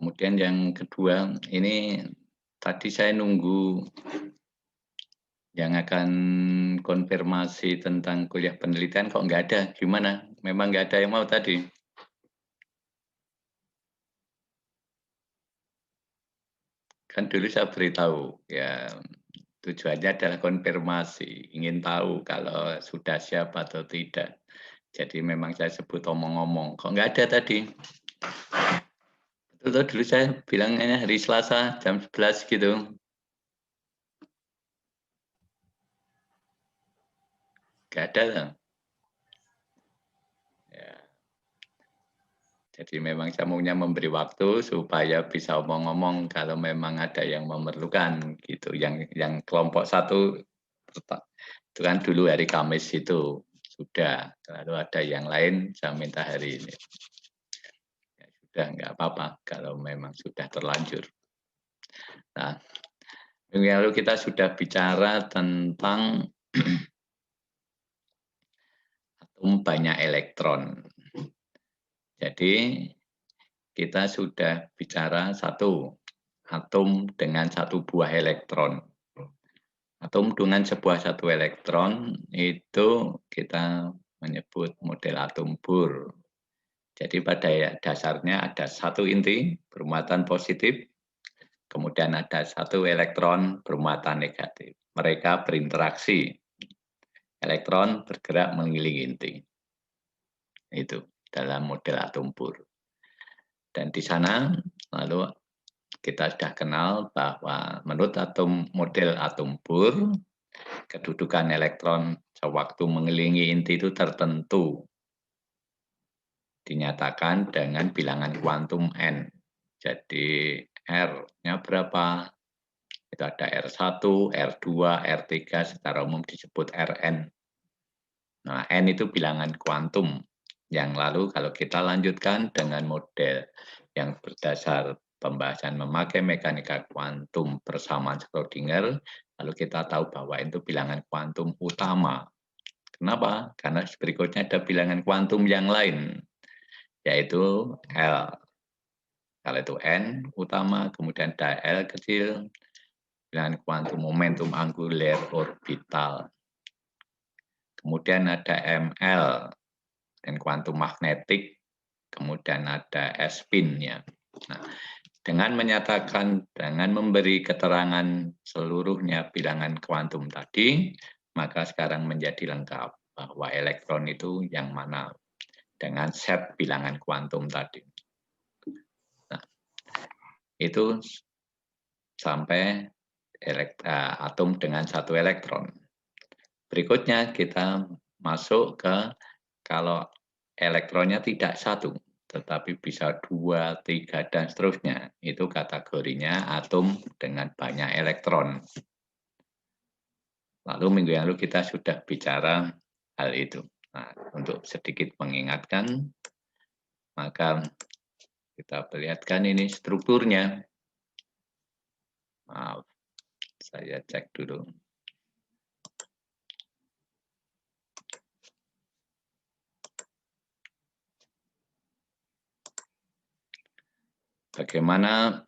Kemudian yang kedua, ini tadi saya nunggu yang akan konfirmasi tentang kuliah penelitian kok nggak ada, gimana? Memang nggak ada yang mau tadi? Kan dulu saya beritahu, ya tujuannya adalah konfirmasi, ingin tahu kalau sudah siap atau tidak. Jadi memang saya sebut omong-omong, kok nggak ada tadi? Betul dulu saya bilangnya hari Selasa jam 11 gitu. Nggak ada loh. Ya. Jadi memang saya maunya memberi waktu supaya bisa omong-omong kalau memang ada yang memerlukan gitu. Yang kelompok satu itu kan dulu hari Kamis itu sudah. Lalu ada yang lain saya minta hari ini. Ya sudah nggak apa-apa kalau memang sudah terlanjur. Nah, lalu kita sudah bicara tentang atom banyak elektron. Jadi kita sudah bicara satu atom dengan satu buah elektron. Atom dengan satu elektron itu kita menyebut model atom Bohr. Jadi pada dasarnya ada satu inti bermuatan positif, kemudian ada satu elektron bermuatan negatif. Mereka berinteraksi. Elektron bergerak mengelilingi inti. Itu dalam model atom Bohr. Dan di sana lalu kita sudah kenal bahwa menurut model atom Bohr, kedudukan elektron sewaktu mengelilingi inti itu tertentu. Dinyatakan dengan bilangan kuantum n. Jadi R-nya berapa? Itu ada R1, R2, R3, secara umum disebut Rn. Nah, n itu bilangan kuantum. Yang lalu kalau kita lanjutkan dengan model yang berdasar pembahasan memakai mekanika kuantum persamaan Schrödinger, lalu kita tahu bahwa itu bilangan kuantum utama. Kenapa? Karena berikutnya ada bilangan kuantum yang lain, yaitu L. Kalau itu N utama, kemudian ada L kecil, bilangan kuantum momentum angular orbital. Kemudian ada ML, dan kuantum magnetik, kemudian ada S-spin-nya. Nah, dengan menyatakan, dengan memberi keterangan seluruhnya bilangan kuantum tadi, maka sekarang menjadi lengkap bahwa elektron itu yang mana dengan set bilangan kuantum tadi. Nah, itu sampai atom dengan satu elektron. Berikutnya kita masuk ke kalau elektronnya tidak satu, tetapi bisa 2, 3, dan seterusnya. Itu kategorinya atom dengan banyak elektron. Lalu minggu yang lalu kita sudah bicara hal itu. Nah, untuk sedikit mengingatkan, maka kita perlihatkan ini strukturnya. Maaf, saya cek dulu. Bagaimana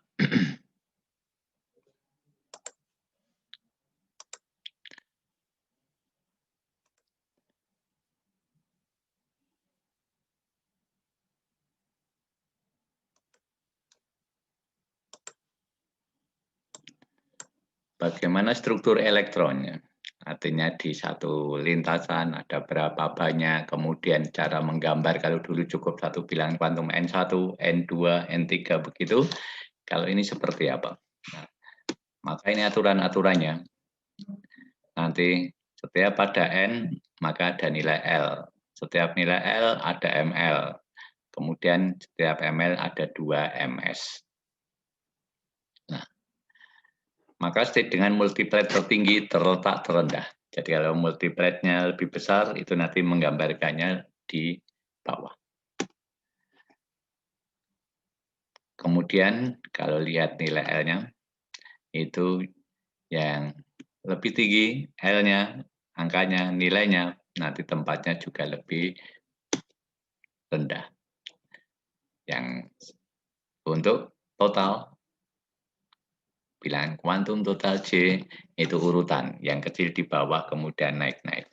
bagaimana struktur elektronnya? Artinya di satu lintasan ada berapa banyak, kemudian cara menggambar kalau dulu cukup satu bilangan kuantum N1, N2, N3 begitu. Kalau ini seperti apa? Nah, maka ini aturan-aturannya. Nanti setiap ada N, maka ada nilai L. Setiap nilai L ada ML. Kemudian setiap ML ada 2 MS. Nah, maka state dengan multiplet tertinggi terletak terendah. Jadi kalau multipletnya lebih besar, itu nanti menggambarkannya di bawah. Kemudian kalau lihat nilai L-nya, itu yang lebih tinggi L-nya, angkanya, nilainya, nanti tempatnya juga lebih rendah. Yang untuk total, bilangan kuantum total J itu urutan, yang kecil di bawah kemudian naik-naik.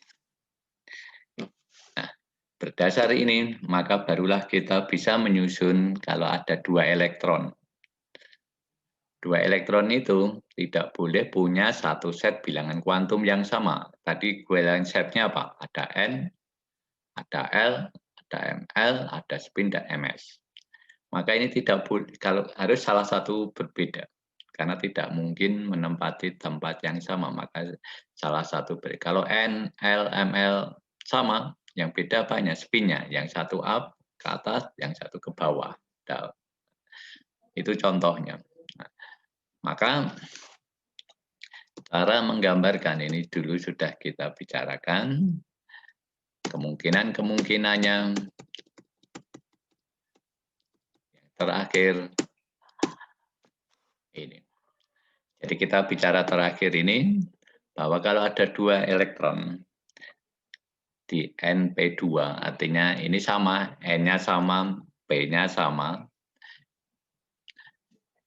Nah, berdasar ini maka barulah kita bisa menyusun kalau ada 2 elektron. 2 elektron itu tidak boleh punya satu set bilangan kuantum yang sama. Tadi bilangan setnya apa? Ada N, ada L, ada Ml, ada spin dan Ms. Maka ini tidak boleh, kalau harus salah satu berbeda. Karena tidak mungkin menempati tempat yang sama, maka salah satu berbeda. Kalau N, L, Ml sama, yang beda banyak spinnya. Yang satu up ke atas, yang satu ke bawah. Itu contohnya. Nah, maka cara menggambarkan ini dulu sudah kita bicarakan. Kemungkinan-kemungkinannya terakhir ini. Jadi kita bicara terakhir ini, bahwa kalau ada 2 elektron di NP2, artinya ini sama, N-nya sama, P-nya sama,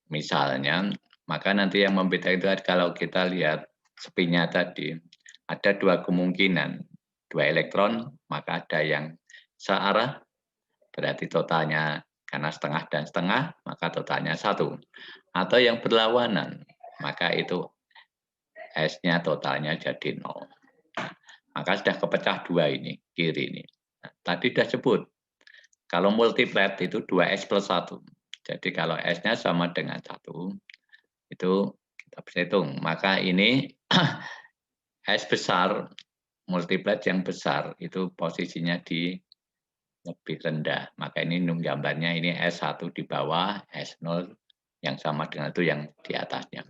misalnya, maka nanti yang membedakan itu kalau kita lihat spin-nya tadi, ada 2 kemungkinan, 2 elektron, maka ada yang searah, berarti totalnya karena setengah dan setengah, maka totalnya 1. Atau yang berlawanan, maka itu S-nya totalnya jadi 0. Maka sudah kepecah 2 ini, kiri ini. Nah, tadi sudah sebut, kalau multiplet itu 2S plus 1. Jadi kalau S-nya sama dengan 1, itu kita bisa hitung. Maka ini S besar, multiplet yang besar, itu posisinya di lebih rendah. Maka ini gambarnya ini S1 di bawah, S0 yang sama dengan itu yang di atasnya.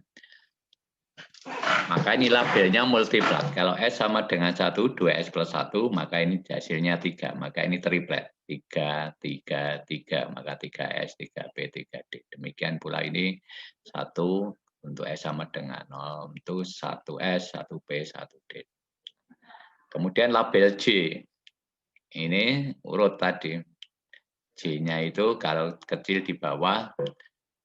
Maka ini labelnya multiplet. Kalau S sama dengan 1, 2S plus 1, maka ini hasilnya 3. Maka ini triplet. 3, 3, 3. Maka 3S, 3B, 3D. Demikian pula ini 1 untuk S sama dengan 0. Itu 1S, 1B, 1D. Kemudian label J. Ini urut tadi. J-nya itu kalau kecil di bawah,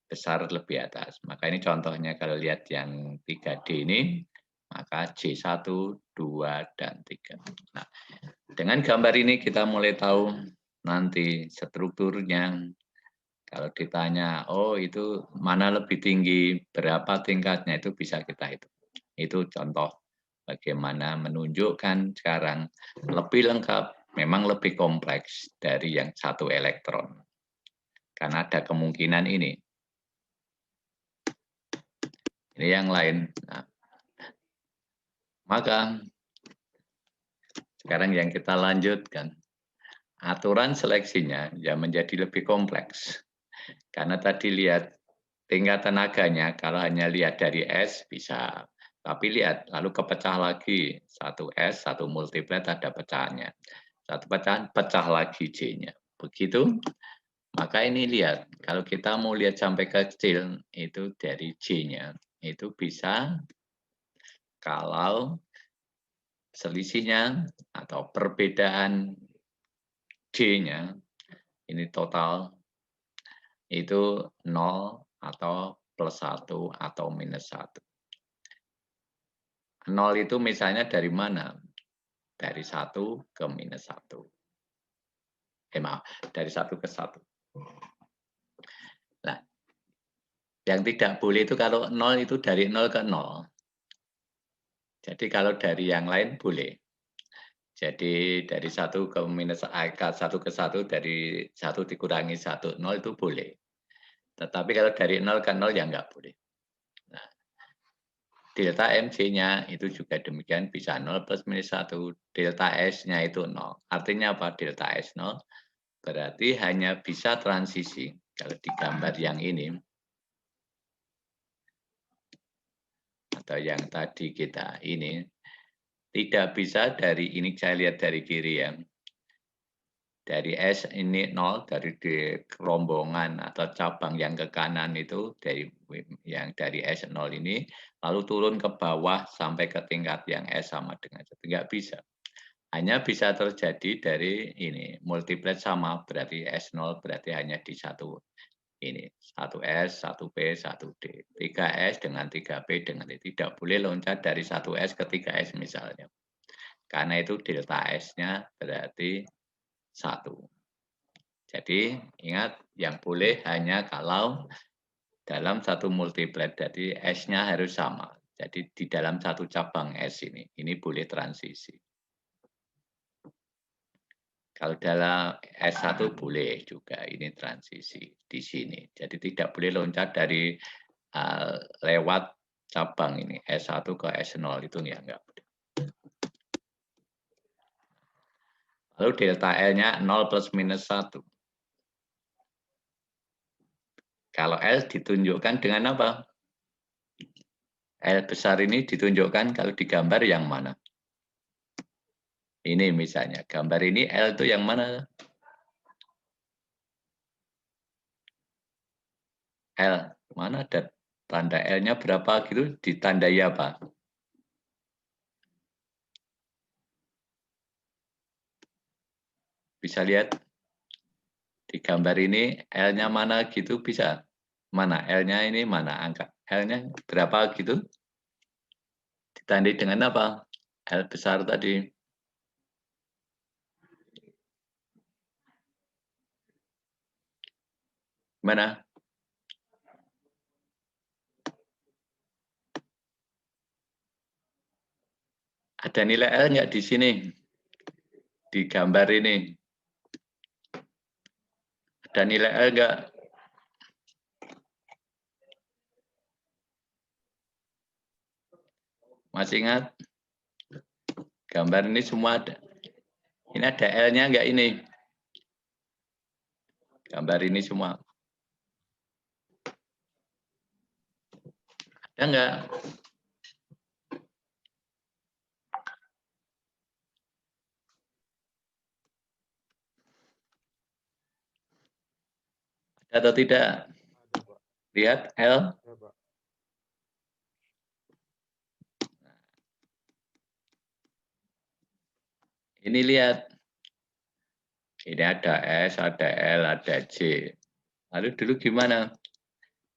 besar lebih atas. Maka ini contohnya kalau lihat yang 3D ini, maka J1, 2, dan 3. Nah, dengan gambar ini kita mulai tahu nanti strukturnya. Kalau ditanya, oh itu mana lebih tinggi, berapa tingkatnya, itu bisa kita hitung. Itu contoh bagaimana menunjukkan sekarang lebih lengkap, memang lebih kompleks dari yang satu elektron. Karena ada kemungkinan ini. Ini yang lain. Nah, maka sekarang yang kita lanjutkan. Aturan seleksinya ya menjadi lebih kompleks. Karena tadi lihat tingkat tenaganya, kalau hanya lihat dari S bisa. Tapi lihat, lalu kepecah lagi. Satu S, satu multiplet ada pecahannya. Satu pecahan, pecah lagi J-nya. Begitu. Maka ini lihat, kalau kita mau lihat sampai kecil, itu dari J-nya. Itu bisa kalau selisihnya atau perbedaan J-nya ini total itu 0 atau plus 1 atau minus 1. 0 itu misalnya dari mana? Dari 1 ke minus 1. Maaf, dari 1 ke 1. Nah, yang tidak boleh itu kalau 0 itu dari 0 ke 0. Jadi kalau dari yang lain boleh. Jadi dari 1 ke minus 1 ke 1, dari 1 dikurangi 1, 0 itu boleh. Tetapi kalau dari 0 ke 0 ya enggak boleh. Nah, delta MC-nya itu juga demikian, bisa 0 plus minus 1. Delta S-nya itu 0. Artinya apa delta S 0? Berarti hanya bisa transisi. Kalau di gambar yang ini, atau yang tadi kita ini, tidak bisa dari ini, saya lihat dari kiri ya. Dari S ini 0, dari di rombongan atau cabang yang ke kanan itu, yang dari S0 ini, lalu turun ke bawah sampai ke tingkat yang S sama dengan 1. Enggak bisa. Hanya bisa terjadi dari ini, multiplet sama, berarti S0 berarti hanya di satu Ini 1S, 1B, 1D. 3S dengan 3B dengan D. Tidak boleh loncat dari 1S ke 3S misalnya. Karena itu delta S-nya berarti 1. Jadi ingat yang boleh hanya kalau dalam satu multiplet. Jadi S-nya harus sama. Jadi di dalam satu cabang S ini boleh transisi. Kalau dalam S1 boleh juga ini transisi di sini. Jadi tidak boleh loncat dari lewat cabang ini S1 ke S0 itu enggak boleh. Lalu delta L-nya 0 plus minus 1. Kalau L ditunjukkan dengan apa? L besar ini ditunjukkan kalau digambar yang mana? Ini misalnya, gambar ini L itu yang mana? L, mana ada tanda L-nya berapa gitu, ditandai apa? Bisa lihat di gambar ini L-nya mana gitu bisa? Mana L-nya ini, mana angka L-nya berapa gitu? Ditandai dengan apa? L besar tadi. Mana? Ada nilai L nggak di sini? Di gambar ini. Ada nilai L nggak? Masih ingat? Gambar ini semua ada. Ini ada L-nya nggak ini? Gambar ini semua. Ada nggak? Atau tidak? Lihat L. Ini lihat. Ini ada S, ada L, ada J. Lalu dulu gimana?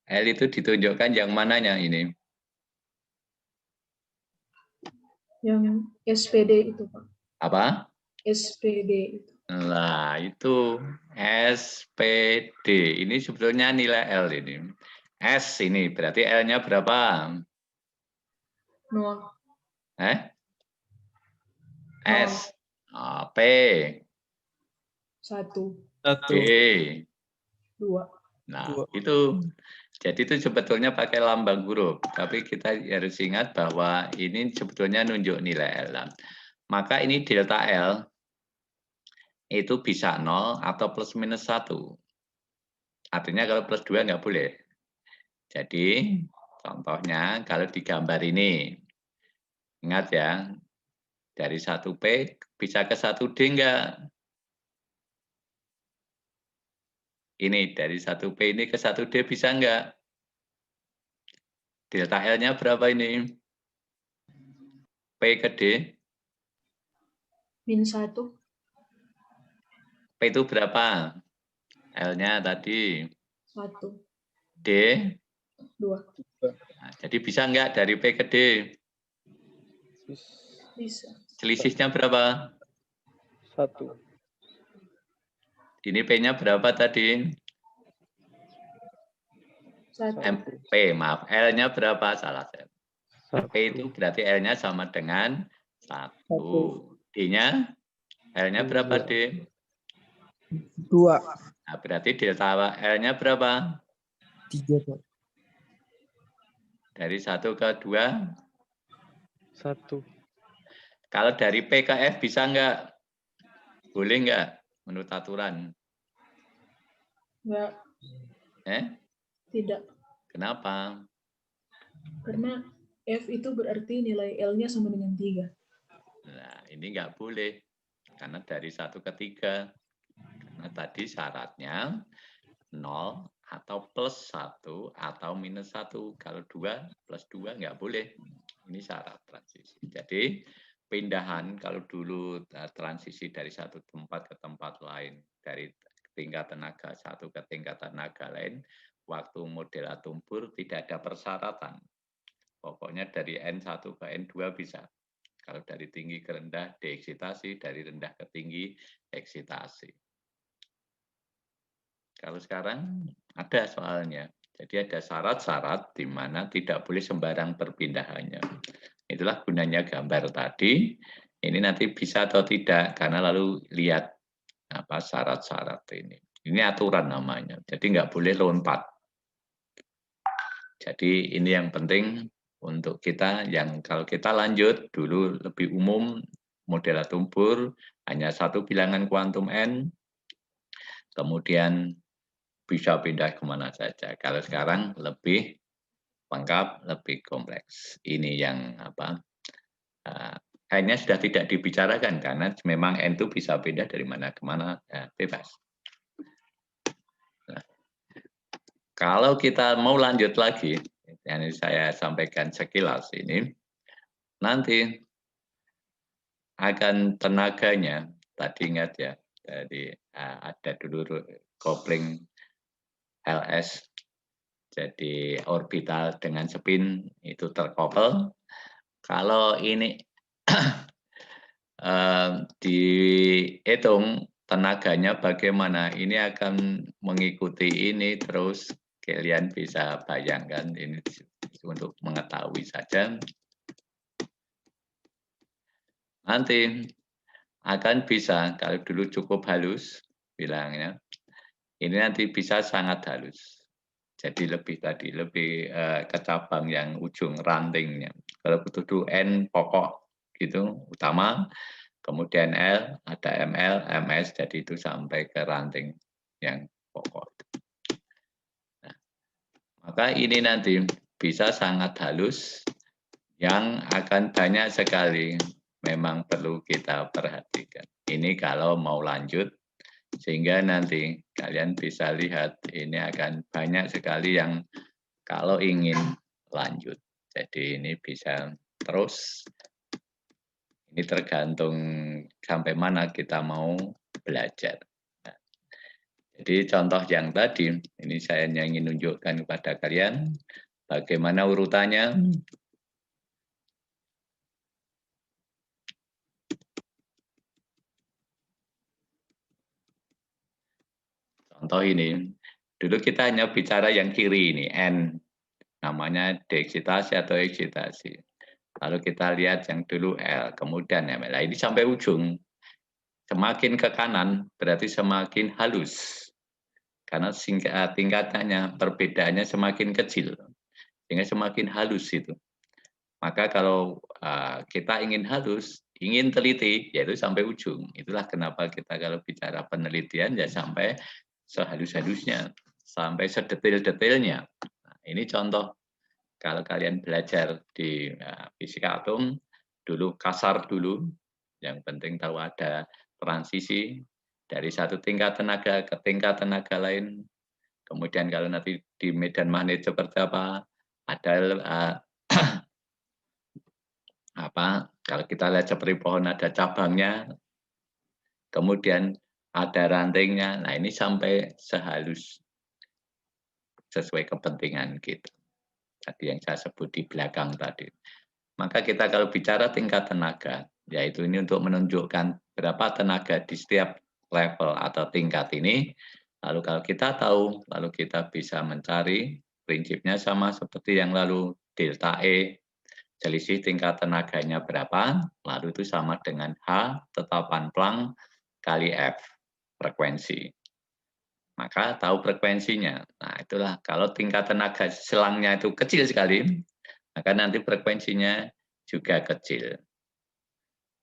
L itu ditunjukkan yang mananya ini? Yang SPD itu, Pak. Apa? SPD itu. Nah, itu SPD. Ini sebetulnya nilai L ini. S ini berarti L-nya berapa? 0. S. P. 1. D. 2. Nah, itu. Jadi itu sebetulnya pakai lambang huruf. Tapi kita harus ingat bahwa ini sebetulnya nunjuk nilai L. Maka ini delta L itu bisa 0 atau plus minus 1. Artinya kalau plus 2 nggak boleh. Jadi contohnya kalau di gambar ini, ingat ya, dari 1P bisa ke 1D enggak? Ini dari 1P ini ke 1D bisa enggak? Delta L-nya berapa ini? P ke D? Min 1. P itu berapa? L-nya tadi. 1. D? 2. Nah, jadi bisa enggak dari P ke D? Bisa. Selisihnya berapa? 1. Ini P-nya berapa tadi? 1. P, maaf. L-nya berapa? Salah saya. P 1. itu berarti L-nya sama dengan 1. D-nya? L-nya berapa, D? 2. Nah, berarti delta L-nya berapa? 3, Pak. Dari 1 ke 2? 1. Kalau dari P ke F bisa enggak? Boleh enggak menurut aturan? Enggak. Tidak. Kenapa? Karena F itu berarti nilai L-nya sama dengan 3. Nah, ini enggak boleh. Karena dari 1 ke 3. Karena tadi syaratnya 0 atau plus 1 atau minus 1. Kalau 2 plus 2 enggak boleh. Ini syarat transisi. Jadi pindahan kalau dulu transisi dari satu tempat ke tempat lain, dari tingkat tenaga satu ke tingkat tenaga lain, waktu model atom bor tidak ada persyaratan. Pokoknya dari N1 ke N2 bisa. Kalau dari tinggi ke rendah deeksitasi, dari rendah ke tinggi eksitasi. Kalau sekarang ada soalnya. Jadi ada syarat-syarat di mana tidak boleh sembarang perpindahannya. Itulah gunanya gambar tadi. Ini nanti bisa atau tidak, karena lalu lihat apa syarat-syarat ini. Ini aturan namanya. Jadi nggak boleh lompat. Jadi ini yang penting untuk kita, yang kalau kita lanjut dulu lebih umum model atom bor hanya satu bilangan kuantum N, kemudian bisa pindah kemana saja. Kalau sekarang lebih lengkap, lebih kompleks. Ini yang apa? N-nya sudah tidak dibicarakan karena memang N itu bisa pindah dari mana ke mana, ya, bebas. Nah, kalau kita mau lanjut lagi, yang saya sampaikan sekilas ini, nanti akan tenaganya, tadi ingat ya, jadi ada dulu kopling LS, jadi orbital dengan spin itu terkoppel. Kalau ini dihitung tenaganya bagaimana, ini akan mengikuti ini terus. Kalian bisa bayangkan ini untuk mengetahui saja. Nanti akan bisa, kalau dulu cukup halus bilangnya, ini nanti bisa sangat halus. Jadi lebih ke cabang yang ujung rantingnya. Kalau butuh N pokok gitu utama, kemudian L ada ML, MS, jadi itu sampai ke ranting yang pokok. Nah, maka ini nanti bisa sangat halus, yang akan banyak sekali memang perlu kita perhatikan. Ini kalau mau lanjut, sehingga nanti kalian bisa lihat ini akan banyak sekali yang kalau ingin lanjut. Jadi ini bisa terus, ini tergantung sampai mana kita mau belajar. Nah, jadi contoh yang tadi, ini saya ingin tunjukkan kepada kalian bagaimana urutannya. Contoh ini, dulu kita hanya bicara yang kiri ini, N, namanya deeksitasi atau eksitasi. Lalu kita lihat yang dulu L, kemudian ML. Nah, ini sampai ujung. Semakin ke kanan, berarti semakin halus. Karena tingkatannya, perbedaannya semakin kecil. Sehingga semakin halus itu. Maka kalau kita ingin halus, ingin teliti, yaitu sampai ujung. Itulah kenapa kita kalau bicara penelitian, ya sampai sehalus-halusnya, sampai sedetail-detailnya. Nah, ini contoh kalau kalian belajar di fisika atom, dulu kasar dulu, yang penting tahu ada transisi dari satu tingkat tenaga ke tingkat tenaga lain. Kemudian kalau nanti di medan magnet seperti apa, ada kalau kita lihat seperti pohon ada cabangnya, kemudian ada rantingnya. Nah, ini sampai sehalus sesuai kepentingan kita. Tadi yang saya sebut di belakang tadi. Maka kita kalau bicara tingkat tenaga, yaitu ini untuk menunjukkan berapa tenaga di setiap level atau tingkat ini. Lalu kalau kita tahu, lalu kita bisa mencari prinsipnya sama seperti yang lalu, delta E, selisih tingkat tenaganya berapa, lalu itu sama dengan H, tetapan Planck, kali F, frekuensi. Maka tahu frekuensinya. Nah, itulah kalau tingkat tenaga selangnya itu kecil sekali, maka nanti frekuensinya juga kecil.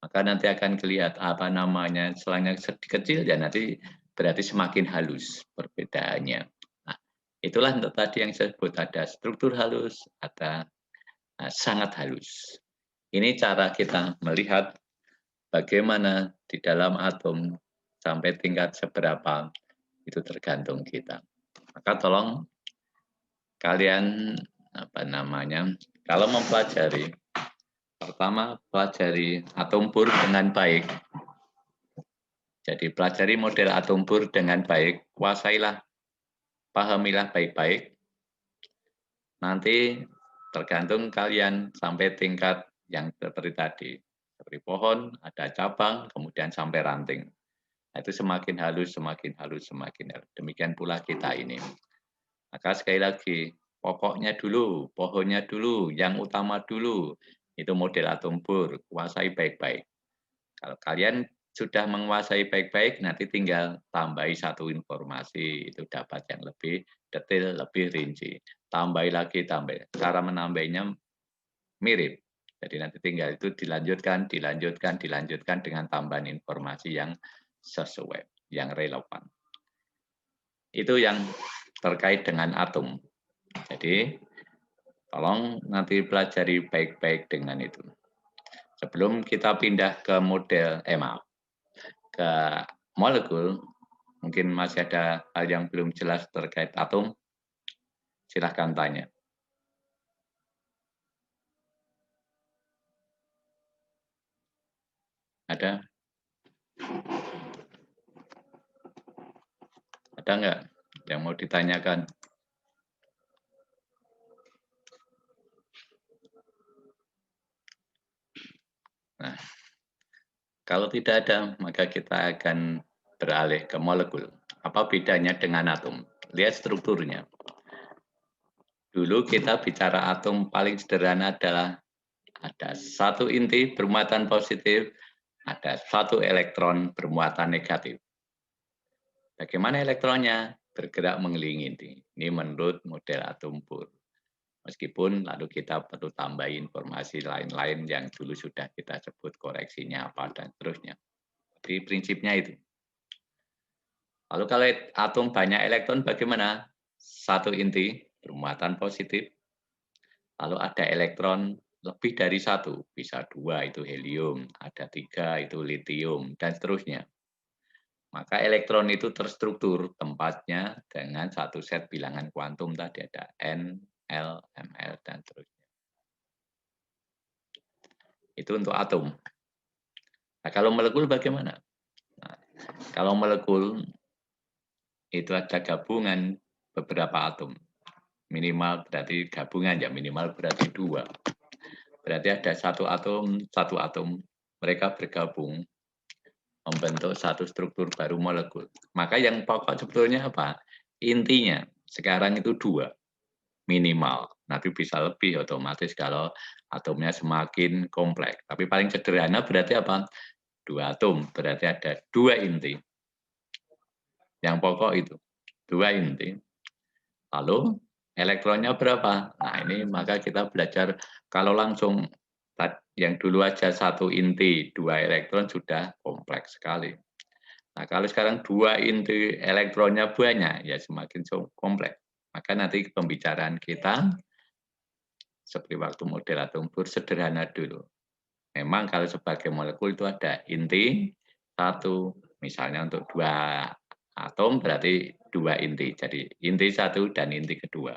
Maka nanti akan kelihatan apa namanya selangnya kecil, ya nanti berarti semakin halus perbedaannya. Nah, itulah untuk tadi yang saya sebut ada struktur halus, ada sangat halus. Ini cara kita melihat bagaimana di dalam atom sampai tingkat seberapa itu tergantung kita. Maka tolong kalian kalau mempelajari, pertama pelajari atom bor dengan baik. Jadi pelajari model atom Bohr dengan baik, kuasailah, pahamilah baik-baik. Nanti tergantung kalian sampai tingkat yang seperti tadi. Seperti pohon, ada cabang, kemudian sampai ranting. Nah, itu semakin halus, semakin halus, semakin halus. Demikian pula kita ini. Maka sekali lagi, pokoknya dulu, pohonnya dulu, yang utama dulu. Itu model atom Bohr, kuasai baik-baik. Kalau kalian sudah menguasai baik-baik, nanti tinggal tambahi satu informasi, itu dapat yang lebih detail, lebih rinci. Tambahi lagi, tambah. Cara menambahnya mirip. Jadi nanti tinggal itu dilanjutkan, dilanjutkan, dilanjutkan dengan tambahan informasi yang sesuai, yang relevan. Itu yang terkait dengan atom. Jadi, tolong nanti pelajari baik-baik dengan itu. Sebelum kita pindah ke model, ke molekul, mungkin masih ada hal yang belum jelas terkait atom, silahkan tanya. Ada? Ada nggak yang mau ditanyakan? Nah, kalau tidak ada, maka kita akan beralih ke molekul. Apa bedanya dengan atom? Lihat strukturnya. Dulu kita bicara atom paling sederhana adalah ada satu inti bermuatan positif, ada satu elektron bermuatan negatif. Bagaimana elektronnya? Bergerak mengelilingi inti. Ini menurut model atom Bohr. Meskipun lalu kita perlu tambah informasi lain-lain yang dulu sudah kita sebut koreksinya apa dan seterusnya. Jadi prinsipnya itu. Lalu kalau atom banyak elektron bagaimana? Satu inti bermuatan positif. Lalu ada elektron lebih dari satu, bisa 2 itu helium, ada 3 itu litium, dan seterusnya. Maka elektron itu terstruktur tempatnya dengan satu set bilangan kuantum tadi ada N, L, Ml, dan seterusnya. Itu untuk atom. Nah, kalau molekul bagaimana? Nah, kalau molekul itu ada gabungan beberapa atom. Minimal berarti gabungan ya, minimal berarti 2. Berarti ada satu atom, mereka bergabung membentuk satu struktur baru molekul. Maka yang pokok sebetulnya apa? Intinya sekarang itu 2 minimal. Nanti bisa lebih otomatis kalau atomnya semakin kompleks. Tapi paling sederhana berarti apa? 2 atom, berarti ada 2 inti. Yang pokok itu 2 inti. Lalu elektronnya berapa? Nah ini maka kita belajar kalau langsung yang dulu aja satu inti 2 elektron sudah kompleks sekali. Nah kalau sekarang 2 inti elektronnya banyak ya semakin kompleks. Maka nanti pembicaraan kita seperti waktu model atom Bohr sederhana dulu. Memang kalau sebagai molekul itu ada inti satu, misalnya untuk 2 atom berarti 2 inti. Jadi inti 1 dan inti kedua.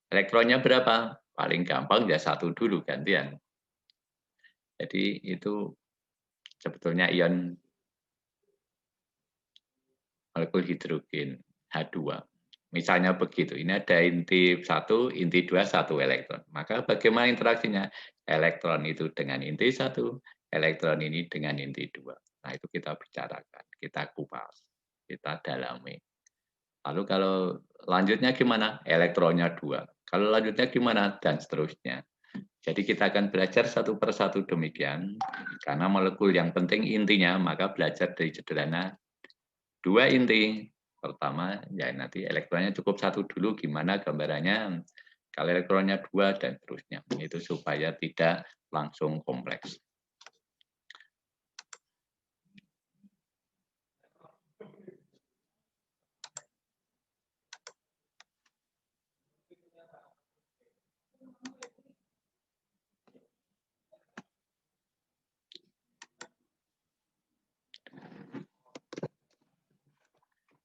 Elektronnya berapa? Paling gampang ya 1 dulu gantian. Jadi itu sebetulnya ion molekul hidrogen H2. Misalnya begitu, ini ada inti 1, inti 2, 1 elektron. Maka bagaimana interaksinya? Elektron itu dengan inti 1, elektron ini dengan inti 2. Nah itu kita bicarakan, kita kupas, kita dalami. Lalu kalau lanjutnya gimana? Elektronnya 2. Kalau lanjutnya gimana? Dan seterusnya. Jadi kita akan belajar satu persatu demikian. Karena molekul yang penting intinya, maka belajar dari sederhana 2 inti. Pertama, ya nanti elektronnya cukup 1 dulu, gimana gambarannya. Kalau elektronnya 2 dan seterusnya. Itu supaya tidak langsung kompleks.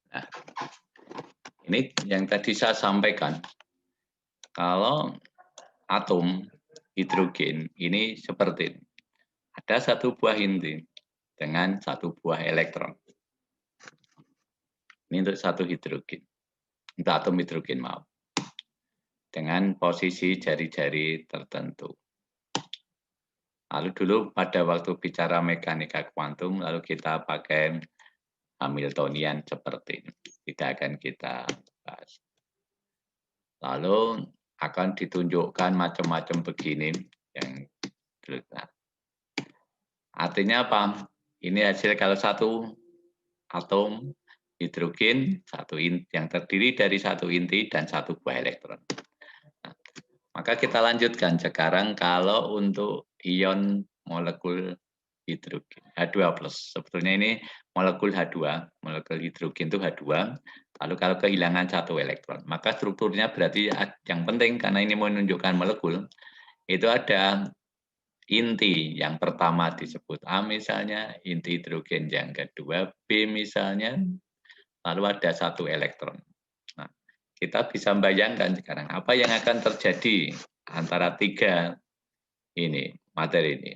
Nah, ini yang tadi saya sampaikan. Kalau atom hidrogen ini seperti ini. Ada satu buah inti dengan satu buah elektron. Ini untuk satu hidrogen. Untuk atom hidrogen, maaf. Dengan posisi jari-jari tertentu. Lalu dulu pada waktu bicara mekanika kuantum, lalu kita pakai Hamiltonian seperti ini. Tidak akan kita bahas. Lalu akan ditunjukkan macam-macam begini. Yang artinya apa? Ini hasil kalau satu atom hidrogen, yang terdiri dari satu inti dan satu buah elektron. Nah, maka kita lanjutkan sekarang kalau untuk ion molekul hidrogen H2+. Sebetulnya ini molekul H2, molekul hidrogen itu H2. Lalu kalau kehilangan satu elektron, maka strukturnya berarti yang penting karena ini menunjukkan molekul, itu ada inti yang pertama disebut A misalnya, inti hidrogen yang kedua B misalnya, lalu ada satu elektron. Nah, kita bisa membayangkan sekarang apa yang akan terjadi antara tiga ini materi ini.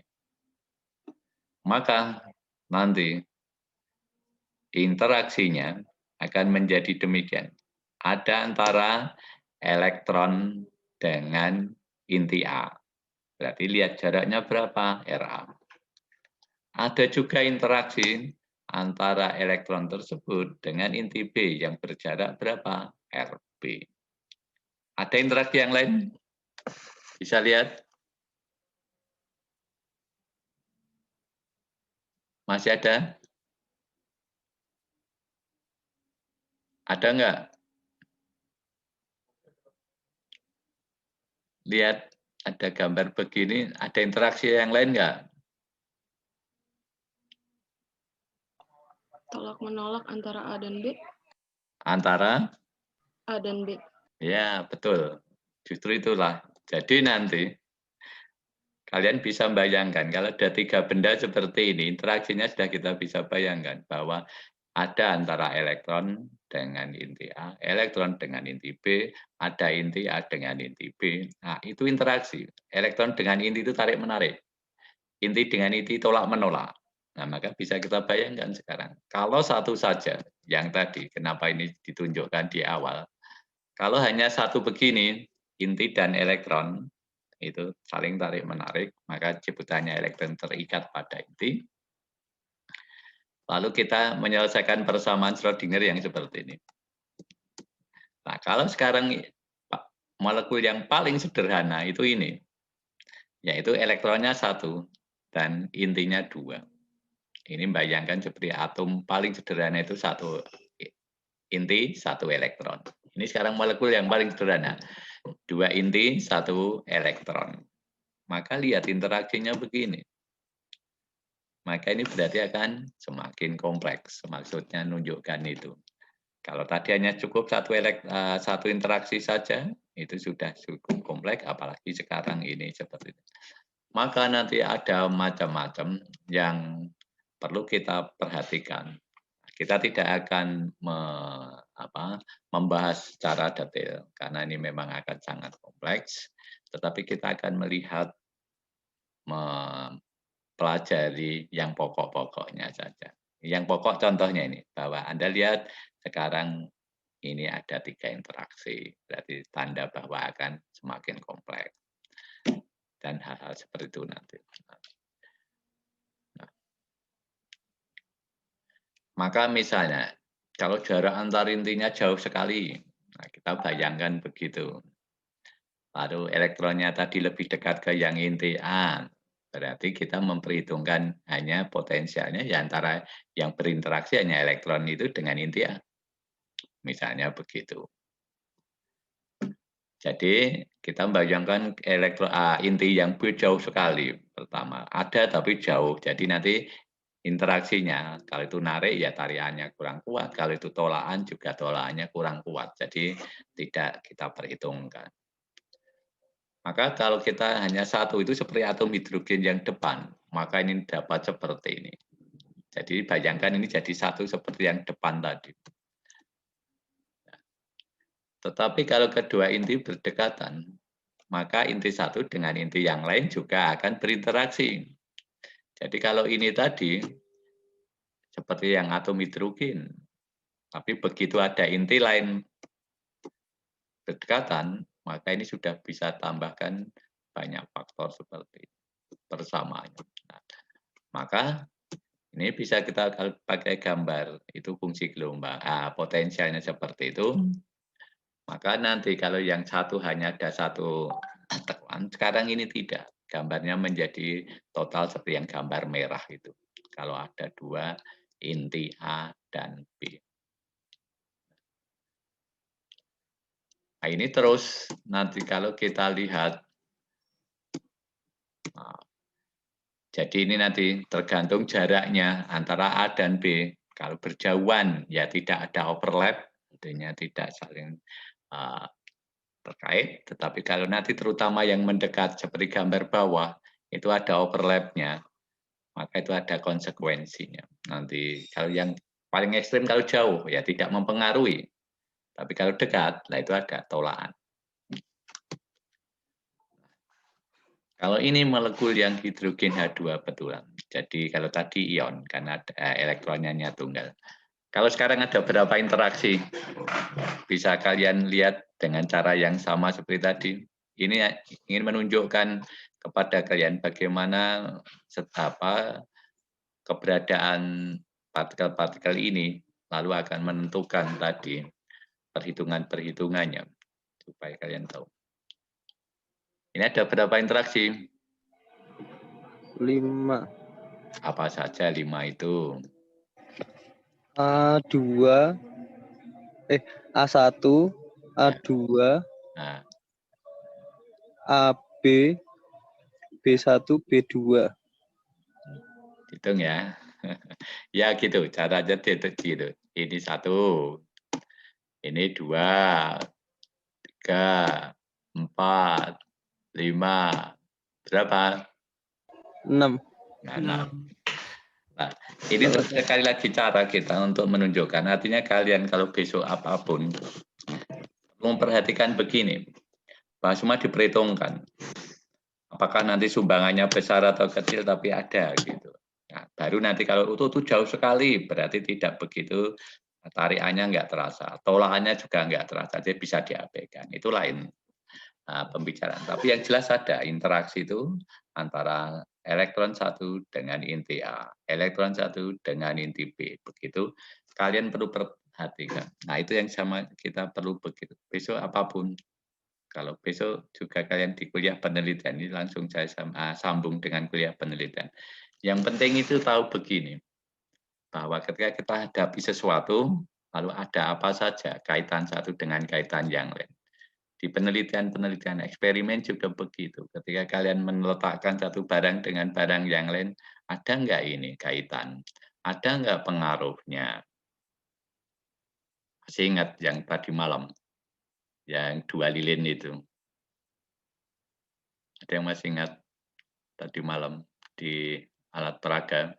Maka nanti interaksinya akan menjadi demikian. Ada antara elektron dengan inti A. Berarti lihat jaraknya berapa? Ra. Ada juga interaksi antara elektron tersebut dengan inti B yang berjarak berapa? Rb. Ada interaksi yang lain? Bisa lihat? Masih ada? Ada enggak? Lihat, ada gambar begini, ada interaksi yang lain enggak? Tolak-menolak antara A dan B. Antara? A dan B. Ya, betul. Justru itulah. Jadi nanti kalian bisa bayangkan kalau ada tiga benda seperti ini, interaksinya sudah kita bisa bayangkan bahwa ada antara elektron dengan inti A, elektron dengan inti B, ada inti A dengan inti B. Nah, itu interaksi. Elektron dengan inti itu tarik-menarik. Inti dengan inti tolak-menolak. Nah, maka bisa kita bayangkan sekarang. Kalau satu saja, yang tadi, kenapa ini ditunjukkan di awal. Kalau hanya satu begini, inti dan elektron, itu saling tarik-menarik, maka sebutannya elektron terikat pada inti. Lalu kita menyelesaikan persamaan Schrödinger yang seperti ini. Nah, kalau sekarang molekul yang paling sederhana itu ini, yaitu elektronnya satu dan intinya dua. Ini bayangkan seperti atom paling sederhana itu satu inti, satu elektron. Ini sekarang molekul yang paling sederhana. Dua inti, satu elektron. Maka lihat interaksinya begini. Maka ini berarti akan semakin kompleks. Maksudnya nunjukkan itu. Kalau tadi hanya cukup satu interaksi saja, itu sudah cukup kompleks, apalagi sekarang ini seperti itu. Maka nanti ada macam-macam yang perlu kita perhatikan. Kita tidak akan membahas secara detail, karena ini memang akan sangat kompleks, tetapi kita akan melihat, mempelajari yang pokok-pokoknya saja. Yang pokok contohnya ini, bahwa Anda lihat sekarang ini ada tiga interaksi, berarti tanda bahwa akan semakin kompleks. Dan hal-hal seperti itu nanti. Nah. Maka misalnya, kalau jarak antar intinya jauh sekali, nah kita bayangkan begitu. Lalu elektronnya tadi lebih dekat ke yang inti A, berarti kita memperhitungkan hanya potensialnya ya antara yang berinteraksi hanya elektron itu dengan inti A. Misalnya begitu. Jadi kita membayangkan inti yang jauh sekali pertama. Ada tapi jauh. Jadi nanti interaksinya, kalau itu narik ya tariannya kurang kuat, kalau itu tolakan juga tolakannya kurang kuat. Jadi tidak kita perhitungkan. Maka kalau kita hanya satu itu seperti atom hidrogen yang depan, maka ini dapat seperti ini. Jadi bayangkan ini jadi satu seperti yang depan tadi. Tetapi kalau kedua inti berdekatan, maka inti satu dengan inti yang lain juga akan berinteraksi. Jadi kalau ini tadi, seperti yang atom hidrogen, Tapi begitu ada inti lain berdekatan, maka ini sudah bisa tambahkan banyak faktor seperti persamaannya. Nah, maka ini bisa kita pakai gambar, itu fungsi gelombang. Potensialnya seperti itu. Maka nanti kalau yang satu hanya ada satu tekan, sekarang ini tidak. Gambarnya menjadi total seperti yang gambar merah itu. Kalau ada dua inti A dan B. Nah, ini terus nanti kalau kita lihat, jadi ini nanti tergantung jaraknya antara A dan B. Kalau berjauhan ya tidak ada overlap, artinya tidak saling terkait. Tetapi kalau nanti terutama yang mendekat seperti gambar bawah, itu ada overlap-nya, maka itu ada konsekuensinya. Nanti kalau yang paling ekstrim kalau jauh ya tidak mempengaruhi. Tapi kalau dekat, nah itu ada tolakan. Kalau ini molekul yang hidrogen H2 betulan. Jadi kalau tadi ion, karena elektronnya tunggal. Kalau sekarang ada berapa interaksi? Bisa kalian lihat dengan cara yang sama seperti tadi. Ini ingin menunjukkan kepada kalian bagaimana keberadaan partikel-partikel ini lalu akan menentukan tadi perhitungan-perhitungannya supaya kalian tahu. Ini ada berapa interaksi? 5. Apa saja 5 itu? A2, A1, A2, Nah, AB, B1, B2. hitung ya. Ya gitu, caranya gitu. Ini 1, ini 2, 3, 4, 5. Berapa? 6. Nah, ini sekali lagi cara kita untuk menunjukkan. Artinya kalian kalau besok apapun, memperhatikan begini, bahwa semua diperhitungkan. Apakah nanti sumbangannya besar atau kecil, tapi ada gitu. Nah, baru nanti kalau itu jauh sekali, berarti tidak begitu, tarikannya nggak terasa, tolakannya juga nggak terasa, jadi bisa diabaikan. Itu lain pembicaraan. Tapi yang jelas ada interaksi itu antara elektron satu dengan inti A, elektron satu dengan inti B. Begitu kalian perlu perhatikan. Nah, itu yang sama kita perlu begitu. Besok apapun, kalau besok juga kalian di kuliah penelitian, ini langsung saya sambung dengan kuliah penelitian. Yang penting itu tahu begini, bahwa ketika kita hadapi sesuatu, lalu ada apa saja kaitan satu dengan kaitan yang lain. Di penelitian-penelitian eksperimen juga begitu. Ketika kalian meletakkan satu barang dengan barang yang lain, ada nggak ini kaitan? Ada nggak pengaruhnya? Masih ingat yang tadi malam, yang 2 lilin itu? Ada yang masih ingat tadi malam di alat peraga?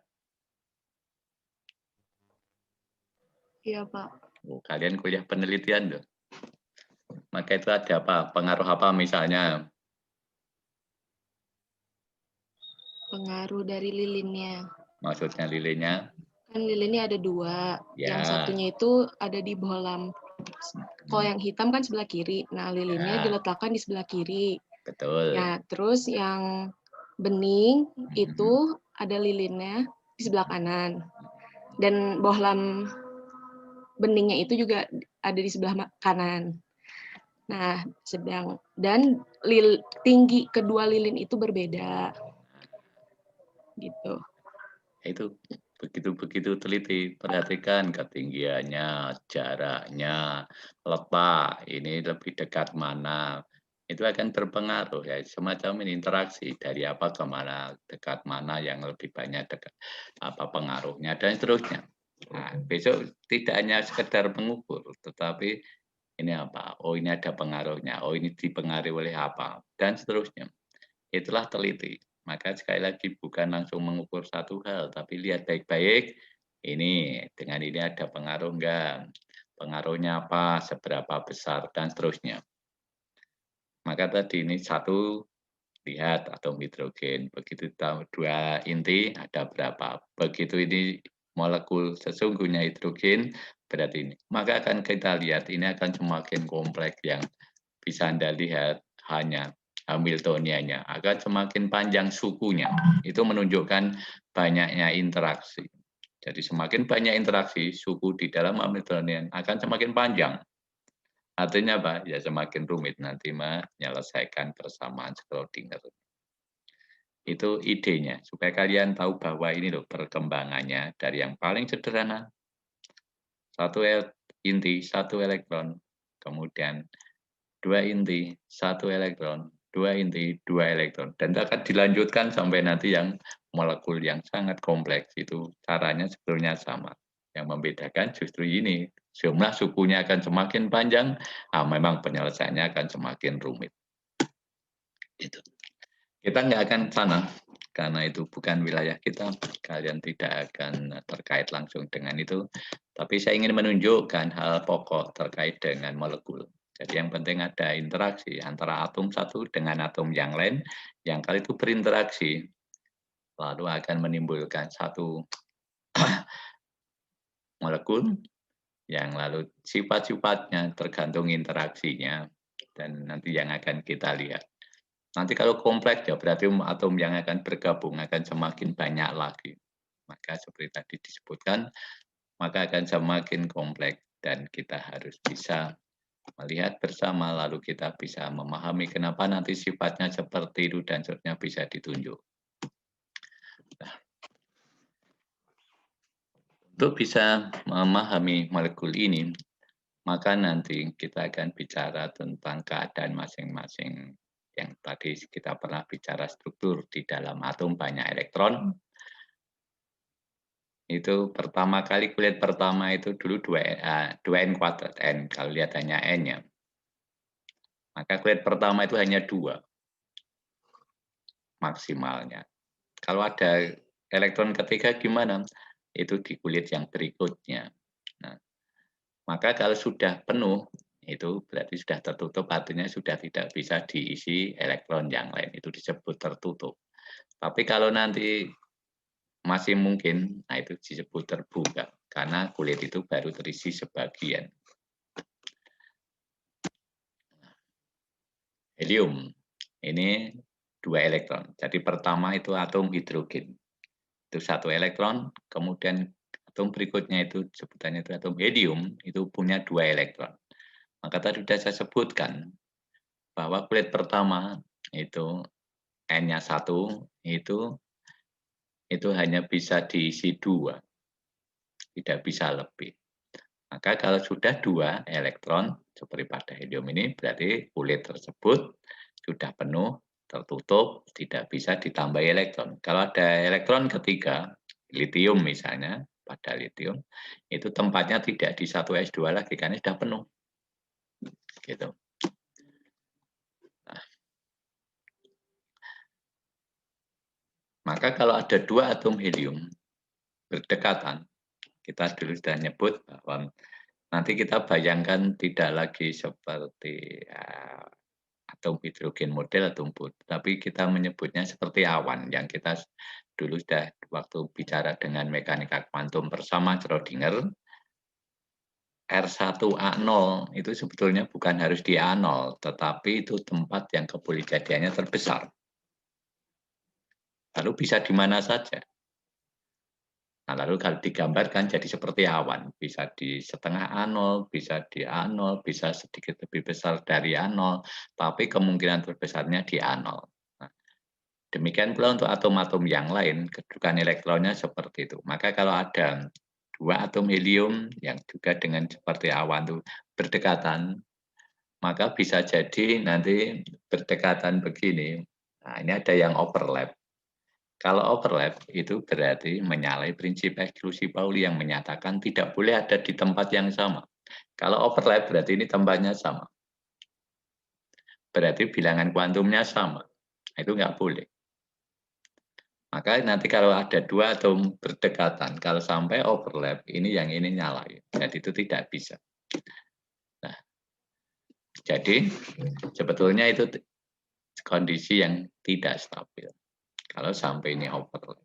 Iya, Pak. Oh, kalian kuliah penelitian loh. Maka itu ada apa? Pengaruh apa misalnya? Pengaruh dari lilinnya. Maksudnya lilinnya? Kan lilinnya ada 2. Ya. Yang satunya itu ada di bohlam. Kalau yang hitam kan sebelah kiri. Nah, lilinnya Ya. diletakkan di sebelah kiri. Betul. Ya, terus yang bening itu ada lilinnya di sebelah kanan. Dan bohlam beningnya itu juga ada di sebelah kanan. Nah, tinggi kedua lilin itu berbeda. Gitu. Itu begitu teliti, perhatikan ketinggiannya, jaraknya, letak, ini lebih dekat mana. Itu akan berpengaruh ya, semacam ini interaksi dari apa ke mana, dekat mana yang lebih banyak dekat apa pengaruhnya dan seterusnya. Nah, besok tidak hanya sekedar mengukur, tetapi ini apa? Oh, ini ada pengaruhnya. Oh, ini dipengaruhi oleh apa? Dan seterusnya. Itulah teliti. Maka sekali lagi bukan langsung mengukur satu hal, tapi lihat baik-baik, ini dengan ini ada pengaruh enggak? Pengaruhnya apa? Seberapa besar? Dan seterusnya. Maka tadi ini satu, lihat atom hidrogen. Begitu tahu 2 inti, ada berapa? Begitu ini molekul sesungguhnya hidrogen, berarti ini. Maka akan kita lihat ini akan semakin kompleks yang bisa Anda lihat hanya Hamiltoniannya, akan semakin panjang sukunya. Itu menunjukkan banyaknya interaksi. Jadi semakin banyak interaksi, suku di dalam Hamiltonian akan semakin panjang. Artinya apa? Ya semakin rumit nanti menyelesaikan persamaan Schrödinger. Itu idenya, supaya kalian tahu bahwa ini loh perkembangannya dari yang paling sederhana, satu inti, satu elektron, kemudian 2 inti, 1 elektron, 2 inti, 2 elektron. Dan itu akan dilanjutkan sampai nanti yang molekul yang sangat kompleks itu caranya sebetulnya sama. Yang membedakan justru ini, jumlah sukunya akan semakin panjang, memang penyelesaiannya akan semakin rumit. Itu. Kita nggak akan sana, karena itu bukan wilayah kita, kalian tidak akan terkait langsung dengan itu. Tapi saya ingin menunjukkan hal pokok terkait dengan molekul. Jadi yang penting ada interaksi antara atom satu dengan atom yang lain, yang kali itu berinteraksi, lalu akan menimbulkan satu molekul, yang lalu sifat-sifatnya tergantung interaksinya, dan nanti yang akan kita lihat. Nanti kalau kompleks ya berarti atom yang akan bergabung akan semakin banyak lagi. Maka seperti tadi disebutkan, maka akan semakin kompleks dan kita harus bisa melihat bersama lalu kita bisa memahami kenapa nanti sifatnya seperti itu dan seterusnya bisa ditunjuk. Nah, untuk bisa memahami molekul ini, maka nanti kita akan bicara tentang keadaan masing-masing. Yang tadi kita pernah bicara struktur di dalam atom banyak elektron. Itu pertama kali kulihat pertama itu dulu 2n kuadrat n, kalau lihat hanya n-nya. Maka kulihat pertama itu hanya 2 maksimalnya. Kalau ada elektron ketiga gimana? Itu di kulit yang berikutnya. Nah, maka kalau sudah penuh, itu berarti sudah tertutup, artinya sudah tidak bisa diisi elektron yang lain. Itu disebut tertutup. Tapi kalau nanti masih mungkin, nah itu disebut terbuka, karena kulit itu baru terisi sebagian. Helium, ini 2 elektron. Jadi pertama itu atom hidrogen. Itu 1 elektron, kemudian atom berikutnya itu sebutannya itu atom helium, itu punya 2 elektron. Maka tadi sudah saya sebutkan bahwa kulit pertama itu N-nya 1 itu hanya bisa diisi 2, tidak bisa lebih. Maka kalau sudah 2 elektron seperti pada helium ini berarti kulit tersebut sudah penuh, tertutup, tidak bisa ditambahi elektron. Kalau ada elektron ketiga, litium misalnya, pada litium itu tempatnya tidak di 1s2 lagi karena sudah penuh. Gitu. Nah, maka kalau ada 2 atom helium berdekatan, kita dulu sudah nyebut bahwa nanti kita bayangkan tidak lagi seperti atom hidrogen model atom putih, tapi kita menyebutnya seperti awan yang kita dulu sudah waktu bicara dengan mekanika kuantum bersama Schrödinger. R1A0 itu sebetulnya bukan harus di A0, tetapi itu tempat yang kebolehjadiannya terbesar. Lalu bisa di mana saja. Nah, lalu kalau digambarkan jadi seperti awan, bisa di setengah A0, bisa di A0, bisa sedikit lebih besar dari A0, tapi kemungkinan terbesarnya di A0. Nah, demikian pula untuk atom-atom yang lain, kedudukan elektronnya seperti itu. Maka kalau ada 2 atom helium yang juga dengan seperti awan itu berdekatan, maka bisa jadi nanti berdekatan begini. Nah, ini ada yang overlap. Kalau overlap itu berarti menyalahi prinsip eksklusi Pauli yang menyatakan tidak boleh ada di tempat yang sama. Kalau overlap berarti ini tempatnya sama. Berarti bilangan kuantumnya sama. Itu nggak boleh. Maka nanti kalau ada 2 atom berdekatan, kalau sampai overlap, ini yang ini nyalain. Jadi itu tidak bisa. Nah, jadi sebetulnya itu kondisi yang tidak stabil. Kalau sampai ini overlap.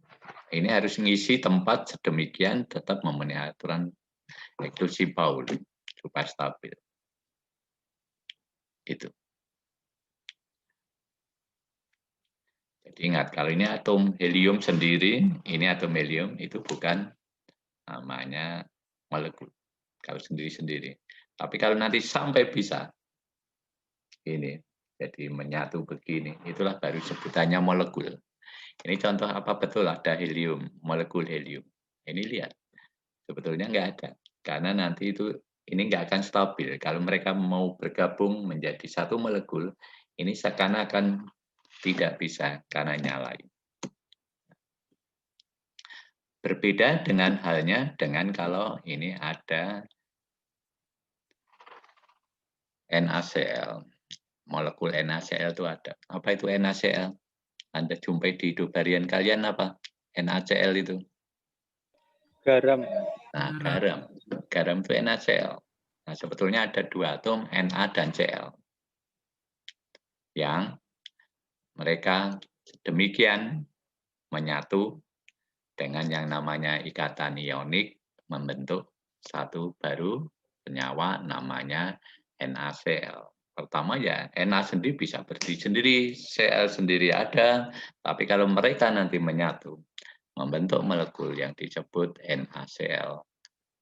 Ini harus mengisi tempat sedemikian tetap memenuhi aturan eksklusi Pauli supaya stabil. Itu. Jadi ingat, kalau ini atom helium sendiri, ini atom helium, itu bukan namanya molekul. Kalau sendiri-sendiri. Tapi kalau nanti sampai bisa, ini, jadi menyatu begini, itulah baru sebutannya molekul. Ini contoh apa betul ada helium, molekul helium. Ini lihat, sebetulnya nggak ada. Karena nanti itu, ini nggak akan stabil. Kalau mereka mau bergabung menjadi satu molekul, ini seakan-akan tidak bisa karena nyalain. Berbeda dengan halnya dengan kalau ini ada NaCl. Molekul NaCl itu ada. Apa itu NaCl? Anda jumpai di hidrobarian kalian apa? NaCl itu. Garam. Nah, garam. Garam itu NaCl. Nah, sebetulnya ada dua atom, Na dan Cl. Yang mereka demikian menyatu dengan yang namanya ikatan ionik, membentuk satu baru senyawa namanya NaCl. Pertama ya, Na sendiri bisa berdiri sendiri, Cl sendiri ada, tapi kalau mereka nanti menyatu, membentuk molekul yang disebut NaCl,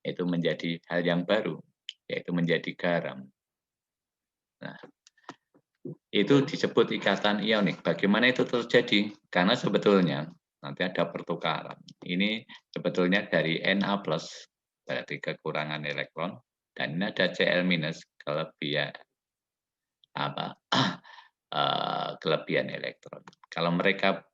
itu menjadi hal yang baru, yaitu menjadi garam. Nah, itu disebut ikatan ionik. Bagaimana itu terjadi? Karena sebetulnya nanti ada pertukaran. Ini sebetulnya dari Na+, berarti kekurangan elektron, dan ini ada Cl-, kelebihan kelebihan elektron. Kalau mereka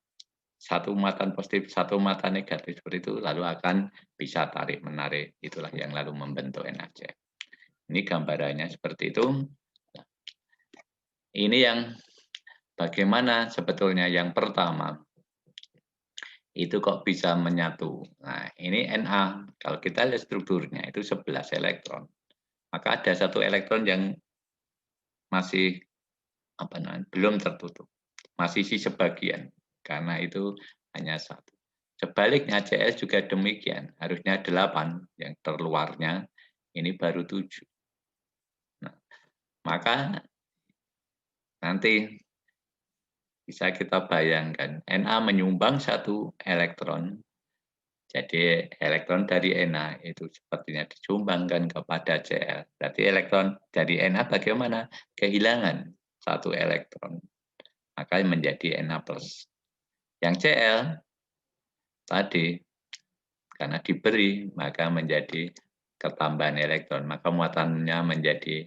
satu muatan positif, satu muatan negatif seperti itu, lalu akan bisa tarik-menarik. Itulah yang lalu membentuk NaCl. Ini gambarannya seperti itu. Ini yang bagaimana sebetulnya yang pertama, itu kok bisa menyatu. Nah, ini Na. Kalau kita lihat strukturnya, itu 11 elektron. Maka ada satu elektron yang masih belum tertutup. Masih isi sebagian. Karena itu hanya satu. Sebaliknya Cl juga demikian. Harusnya 8, yang terluarnya ini baru 7. Nah, maka nanti bisa kita bayangkan, Na menyumbang satu elektron. Jadi elektron dari Na itu sepertinya disumbangkan kepada Cl. Berarti elektron dari Na bagaimana? Kehilangan satu elektron. Maka menjadi Na+. Yang Cl tadi, karena diberi, maka menjadi ketambahan elektron. Maka muatannya menjadi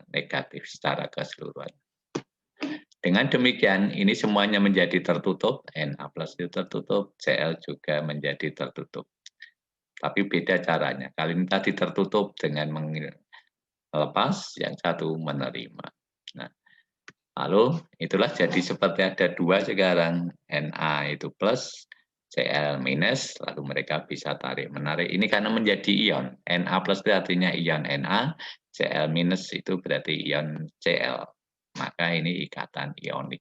negatif secara keseluruhan. Dengan demikian, ini semuanya menjadi tertutup, Na+ itu tertutup, Cl juga menjadi tertutup. Tapi beda caranya. Kali ini tadi tertutup dengan melepas, yang satu menerima. Nah, lalu itulah jadi seperti ada dua sekarang, Na itu plus, Cl minus, lalu mereka bisa tarik-menarik. Ini karena menjadi ion. Na plus itu artinya ion Na, Cl minus itu berarti ion Cl. Maka ini ikatan ionik.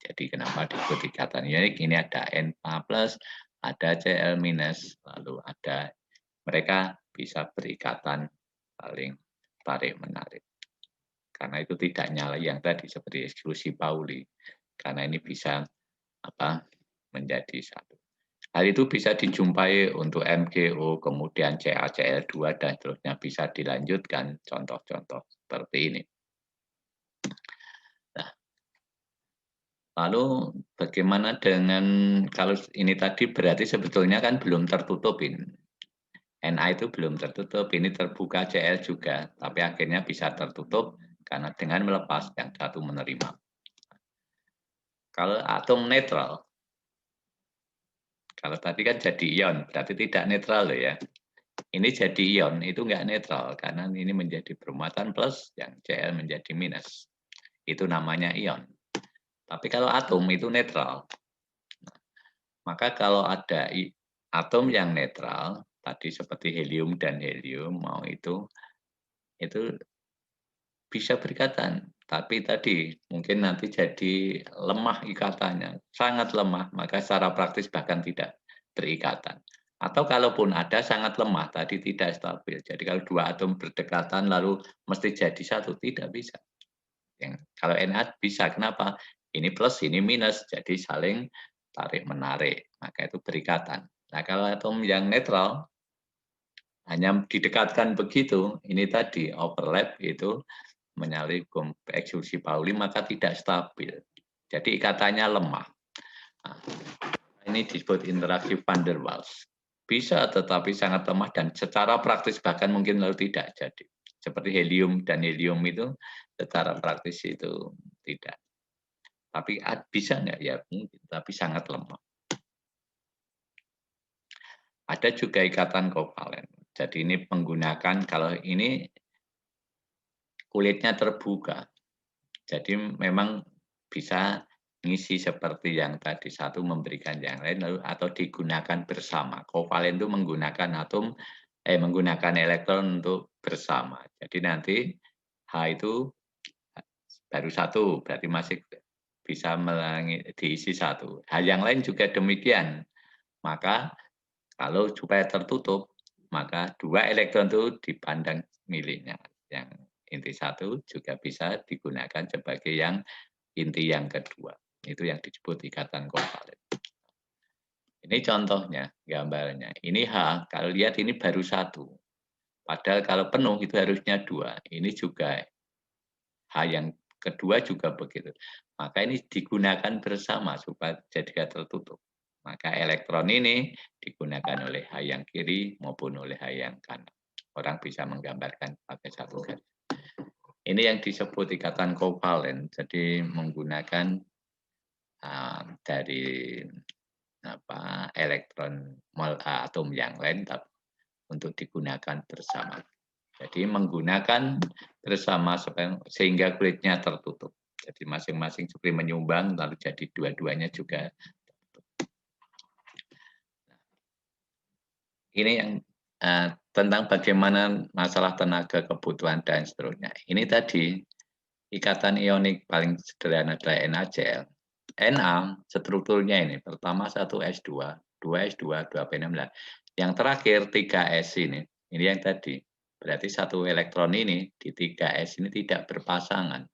Jadi kenapa disebut ikatan ionik? Ini ada Na+, ada Cl-, lalu ada mereka bisa berikatan saling tarik-menarik. Karena itu tidak nyala yang tadi seperti eksklusi Pauli. Karena ini bisa menjadi satu. Hal itu bisa dijumpai untuk MgO, kemudian CaCl2 dan seterusnya bisa dilanjutkan contoh-contoh seperti ini. Lalu bagaimana dengan kalau ini tadi berarti sebetulnya kan belum tertutupin. Na itu belum tertutup, ini terbuka Cl juga, tapi akhirnya bisa tertutup karena dengan melepas yang satu menerima. Kalau atom netral, kalau tadi kan jadi ion, berarti tidak netral loh ya. Ini jadi ion, itu enggak netral karena ini menjadi bermuatan plus, yang Cl menjadi minus. Itu namanya ion. Tapi kalau atom itu netral. Maka kalau ada atom yang netral, tadi seperti helium dan helium, mau itu bisa berikatan. Tapi tadi mungkin nanti jadi lemah ikatannya, sangat lemah, maka secara praktis bahkan tidak berikatan. Atau kalaupun ada sangat lemah, tadi tidak stabil. Jadi kalau dua atom berdekatan lalu mesti jadi satu, tidak bisa. Kalau Na bisa, kenapa? Ini plus, ini minus, jadi saling tarik-menarik. Maka itu berikatan. Nah kalau atom yang netral, hanya didekatkan begitu, ini tadi overlap itu menyalip eksklusi Pauli, maka tidak stabil. Jadi ikatannya lemah. Nah, ini disebut interaksi van der Waals. Bisa tetapi sangat lemah dan secara praktis bahkan mungkin lalu tidak jadi. Seperti helium dan helium itu secara praktis itu tidak. Tapi bisa nggak? Ya mungkin, tapi sangat lemah. Ada juga ikatan kovalen. Jadi ini menggunakan, kalau ini kulitnya terbuka. Jadi memang bisa ngisi seperti yang tadi, satu memberikan yang lain lalu atau digunakan bersama. Kovalen itu menggunakan menggunakan elektron untuk bersama. Jadi nanti H itu baru satu, berarti masih bisa diisi satu. Hal yang lain juga demikian. Maka kalau supaya tertutup, maka dua elektron itu dipandang miliknya. Yang inti satu juga bisa digunakan sebagai yang inti yang kedua. Itu yang disebut ikatan kovalen. Ini contohnya, gambarnya. Ini H, kalau lihat ini baru satu. Padahal kalau penuh itu harusnya dua. Ini juga H yang kedua juga begitu. Maka ini digunakan bersama supaya jadi tertutup. Maka elektron ini digunakan oleh H yang kiri maupun oleh H yang kanan. Orang bisa menggambarkan pakai satu garis. Ini yang disebut ikatan kovalen. Jadi menggunakan dari elektron atom yang lain untuk digunakan bersama. Jadi menggunakan bersama sehingga kulitnya tertutup. Jadi masing-masing seperti menyumbang lalu jadi dua-duanya juga tertutup. Ini yang tentang bagaimana masalah tenaga, kebutuhan dan seterusnya. Ini tadi ikatan ionik paling sederhana adalah NaCl. Na strukturnya ini pertama 1s2, 2s2, 2p16. Yang terakhir 3s ini yang tadi. Berarti satu elektron ini di 3s ini tidak berpasangan.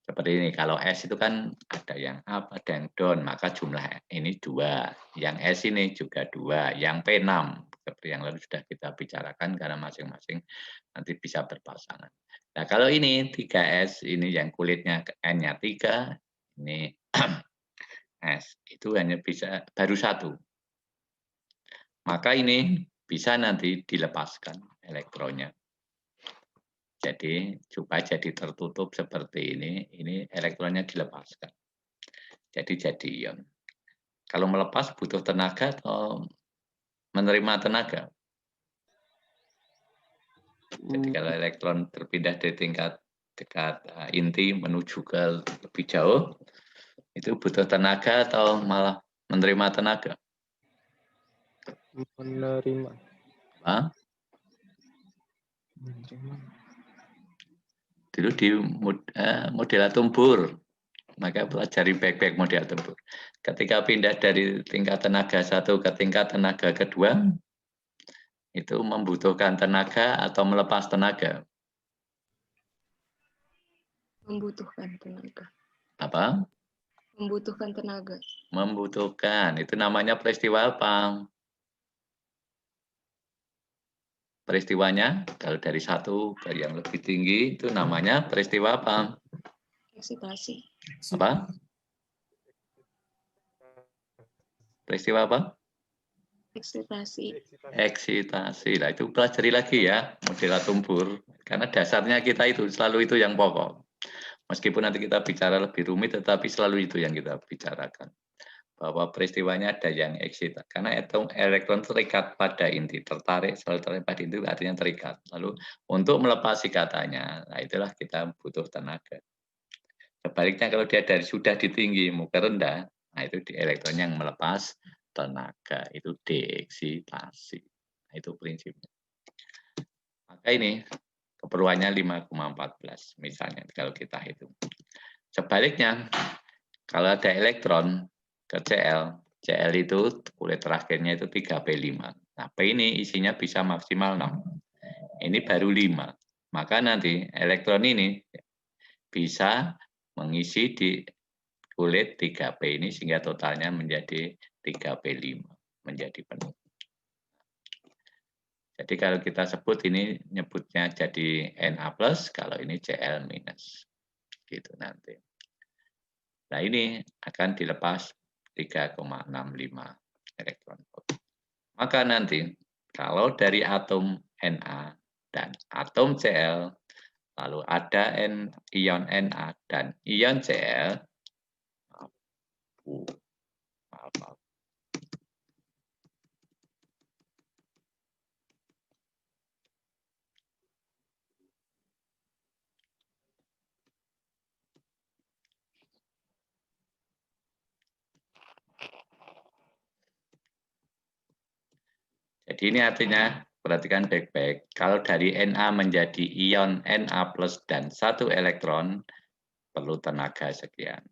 Seperti ini, kalau S itu kan ada yang up, ada yang down, maka jumlah ini 2. Yang S ini juga 2, yang P6. Seperti yang lalu sudah kita bicarakan karena masing-masing nanti bisa berpasangan. Nah kalau ini 3S, ini yang kulitnya N-nya 3, ini S, itu hanya bisa baru 1. Maka ini bisa nanti dilepaskan elektronnya. Jadi supaya jadi tertutup seperti ini elektronnya dilepaskan. Jadi ion. Kalau melepas butuh tenaga atau menerima tenaga? Jadi kalau elektron berpindah dari tingkat inti menuju ke lebih jauh, itu butuh tenaga atau malah menerima tenaga? Menerima. Dulu di model atom Bohr, maka pelajari baik-baik model atom Bohr. Ketika pindah dari tingkat tenaga 1 ke tingkat tenaga kedua, itu membutuhkan tenaga atau melepas tenaga? Membutuhkan tenaga. Apa? Membutuhkan tenaga. Membutuhkan. Itu namanya peristiwa apa? Peristiwanya kalau dari 1 ke yang lebih tinggi itu namanya peristiwa apa? Eksitasi. Apa? Peristiwa apa? Eksitasi. Eksitasi. Nah, itu pelajari lagi ya model atom Bohr. Karena dasarnya kita itu selalu itu yang pokok. Meskipun nanti kita bicara lebih rumit, tetapi selalu itu yang kita bicarakan. Bahwa peristiwanya ada yang eksitasi. Karena elektron terikat pada inti, tertarik, selalu tertarik pada inti, artinya terikat. Lalu untuk melepas ikatannya, nah itulah kita butuh tenaga. Sebaliknya kalau dia sudah di tinggi, mau ke rendah, nah itu di elektronnya yang melepas tenaga, itu deeksitasi. Nah, itu prinsipnya. Maka ini keperluannya 5,14 misalnya kalau kita hitung. Sebaliknya, kalau ada elektron ke Cl, Cl itu kulit terakhirnya itu 3p5. Nah, P ini isinya bisa maksimal 6. Ini baru 5. Maka nanti elektron ini bisa mengisi di kulit 3p ini sehingga totalnya menjadi 3p5, menjadi penuh. Jadi kalau kita sebut ini nyebutnya jadi Na+, kalau ini Cl-. Gitu nanti. Nah, ini akan dilepas 3,65 elektron volt. Maka nanti kalau dari atom Na dan atom Cl, lalu ada ion Na dan ion Cl, maaf. Jadi ini artinya, perhatikan baik-baik, kalau dari Na menjadi ion Na+ dan 1 elektron, perlu tenaga sekian.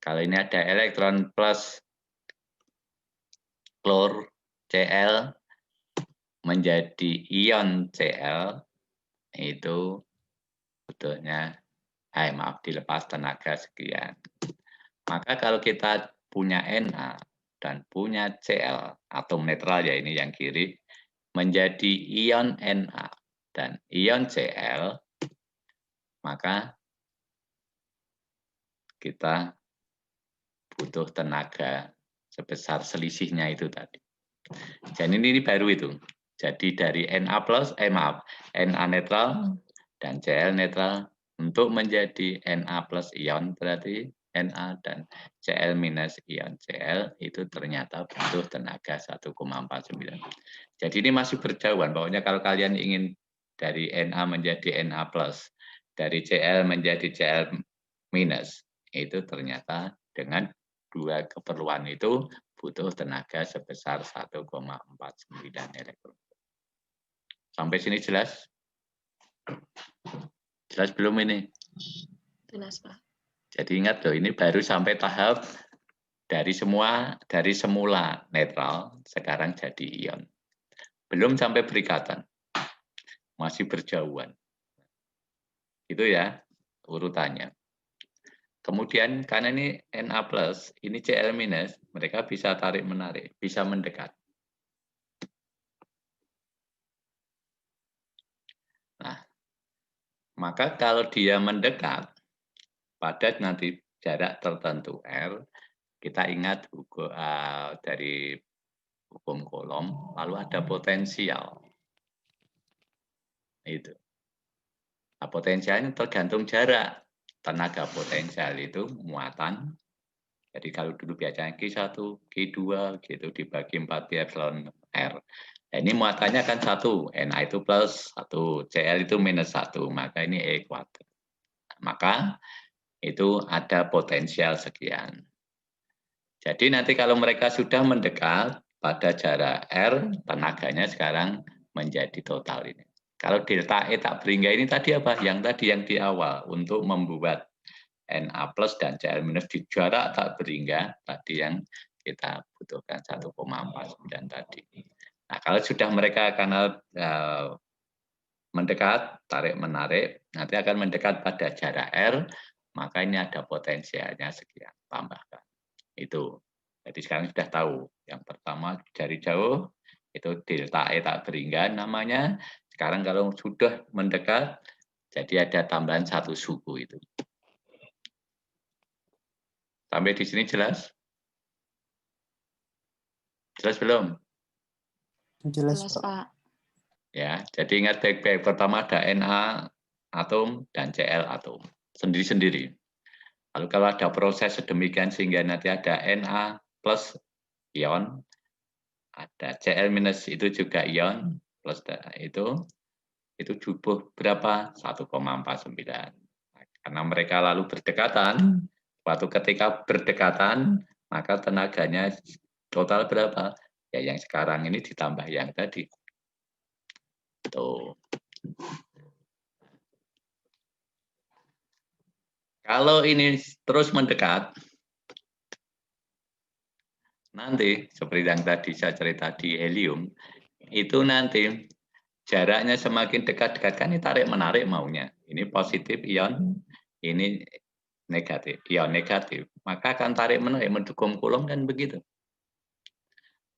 Kalau ini ada elektron plus klor Cl menjadi ion Cl, itu sebetulnya, dilepas tenaga sekian. Maka kalau kita punya Na dan punya Cl, atom netral ya ini yang kiri, menjadi ion Na dan ion Cl, maka kita butuh tenaga sebesar selisihnya itu tadi. Dan ini baru itu. Jadi dari Na+, Na netral dan Cl netral untuk menjadi Na+ ion berarti Na dan Cl- ion Cl itu ternyata butuh tenaga 1,49. Jadi ini masih berjauhan. Pokoknya kalau kalian ingin dari Na menjadi Na+, dari Cl menjadi Cl-, itu ternyata dengan dua keperluan itu butuh tenaga sebesar 1,49 elektron. Sampai sini jelas? Jelas belum ini? Jelas, Pak. Jadi ingat loh, ini baru sampai tahap dari semula netral, sekarang jadi ion. Belum sampai berikatan. Masih berjauhan. Itu ya urutannya. Kemudian karena ini Na+, ini Cl-, mereka bisa tarik-menarik, bisa mendekat. Nah, maka kalau dia mendekat pada nanti jarak tertentu R, kita ingat dari hukum Coulomb, lalu ada potensial. Itu. Nah, potensialnya tergantung jarak. Tenaga potensial itu muatan. Jadi kalau dulu biasanya Q1, Q2 gitu dibagi 4 pi epsilon R. Nah, ini muatannya kan 1, Na itu plus 1, Cl itu minus 1, maka ini E kuadrat. Maka itu ada potensial sekian. Jadi nanti kalau mereka sudah mendekat pada jarak R, tenaganya sekarang menjadi total ini. Kalau delta E tak beringga ini tadi apa? Yang tadi yang di awal untuk membuat Na+ dan Cl- di jarak tak beringga tadi yang kita butuhkan 1,49 tadi. Nah, kalau sudah mereka karena mendekat, tarik-menarik, nanti akan mendekat pada jarak R, maka ini ada potensialnya sekian, tambahkan. Itu. Jadi sekarang sudah tahu. Yang pertama dari jauh, itu delta E tak beringga namanya. Sekarang kalau sudah mendekat, jadi ada tambahan 1 suku itu. Sampai di sini jelas? Jelas belum? Jelas, Jelas, Pak. Pak. Ya, jadi ingat baik-baik. Pertama ada Na atom dan Cl atom. Sendiri-sendiri. Lalu kalau ada proses sedemikian sehingga nanti ada Na plus ion, ada Cl- itu juga ion, plus itu cukup berapa? 1,49. Karena mereka lalu berdekatan, suatu ketika berdekatan, maka tenaganya total berapa? Ya yang sekarang ini ditambah yang tadi. Tuh. Kalau ini terus mendekat, nanti seperti yang tadi saya cerita di helium, itu nanti jaraknya semakin dekat-dekat kan ini tarik-menarik maunya. Ini positif ion, ini negatif, ion negatif. Maka akan tarik-menarik mendukung Coulomb kan begitu.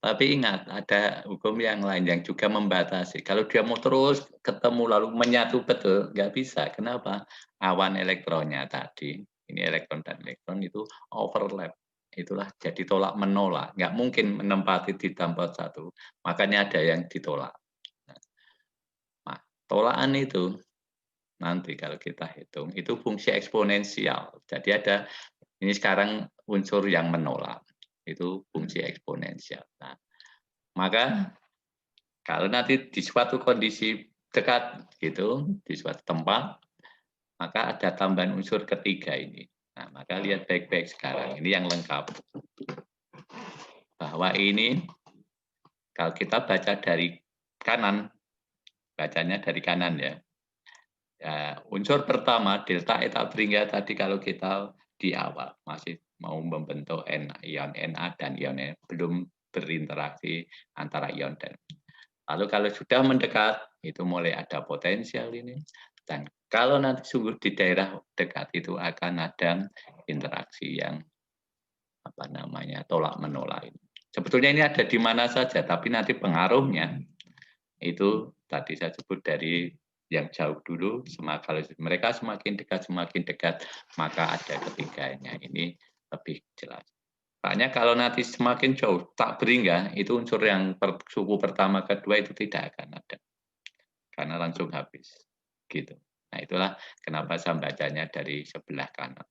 Tapi ingat, ada hukum yang lain yang juga membatasi. Kalau dia mau terus ketemu lalu menyatu betul, nggak bisa. Kenapa? Awan elektronnya tadi, ini elektron dan elektron itu overlap. Itulah jadi tolak menolak. Nggak mungkin menempati di tempat satu. Makanya ada yang ditolak. Nah, tolakan itu nanti kalau kita hitung, itu fungsi eksponensial. Jadi ada, ini sekarang unsur yang menolak. Itu fungsi eksponensial. Nah, maka kalau nanti di suatu kondisi dekat gitu, di suatu tempat, maka ada tambahan unsur ketiga ini. Nah, maka lihat baik-baik sekarang. Ini yang lengkap. Bahwa ini, kalau kita baca dari kanan, bacanya dari kanan ya. Unsur pertama, delta eta Bringga tadi kalau kita di awal masih mau membentuk ion Na dan ion Na, belum berinteraksi antara ion dan. Lalu kalau sudah mendekat, itu mulai ada potensial ini. Dan kalau nanti sungguh di daerah dekat itu akan ada interaksi yang tolak menolak ini. Sebetulnya ini ada di mana saja, tapi nanti pengaruhnya itu tadi saya sebut dari yang jauh dulu, kalau mereka semakin dekat, maka ada ketiganya. Ini lebih jelas. Makanya kalau nanti semakin jauh, tak Bringga, itu unsur yang suku pertama, kedua itu tidak akan ada. Karena langsung habis. Gitu. Nah itulah kenapa saya bacanya dari sebelah kanan.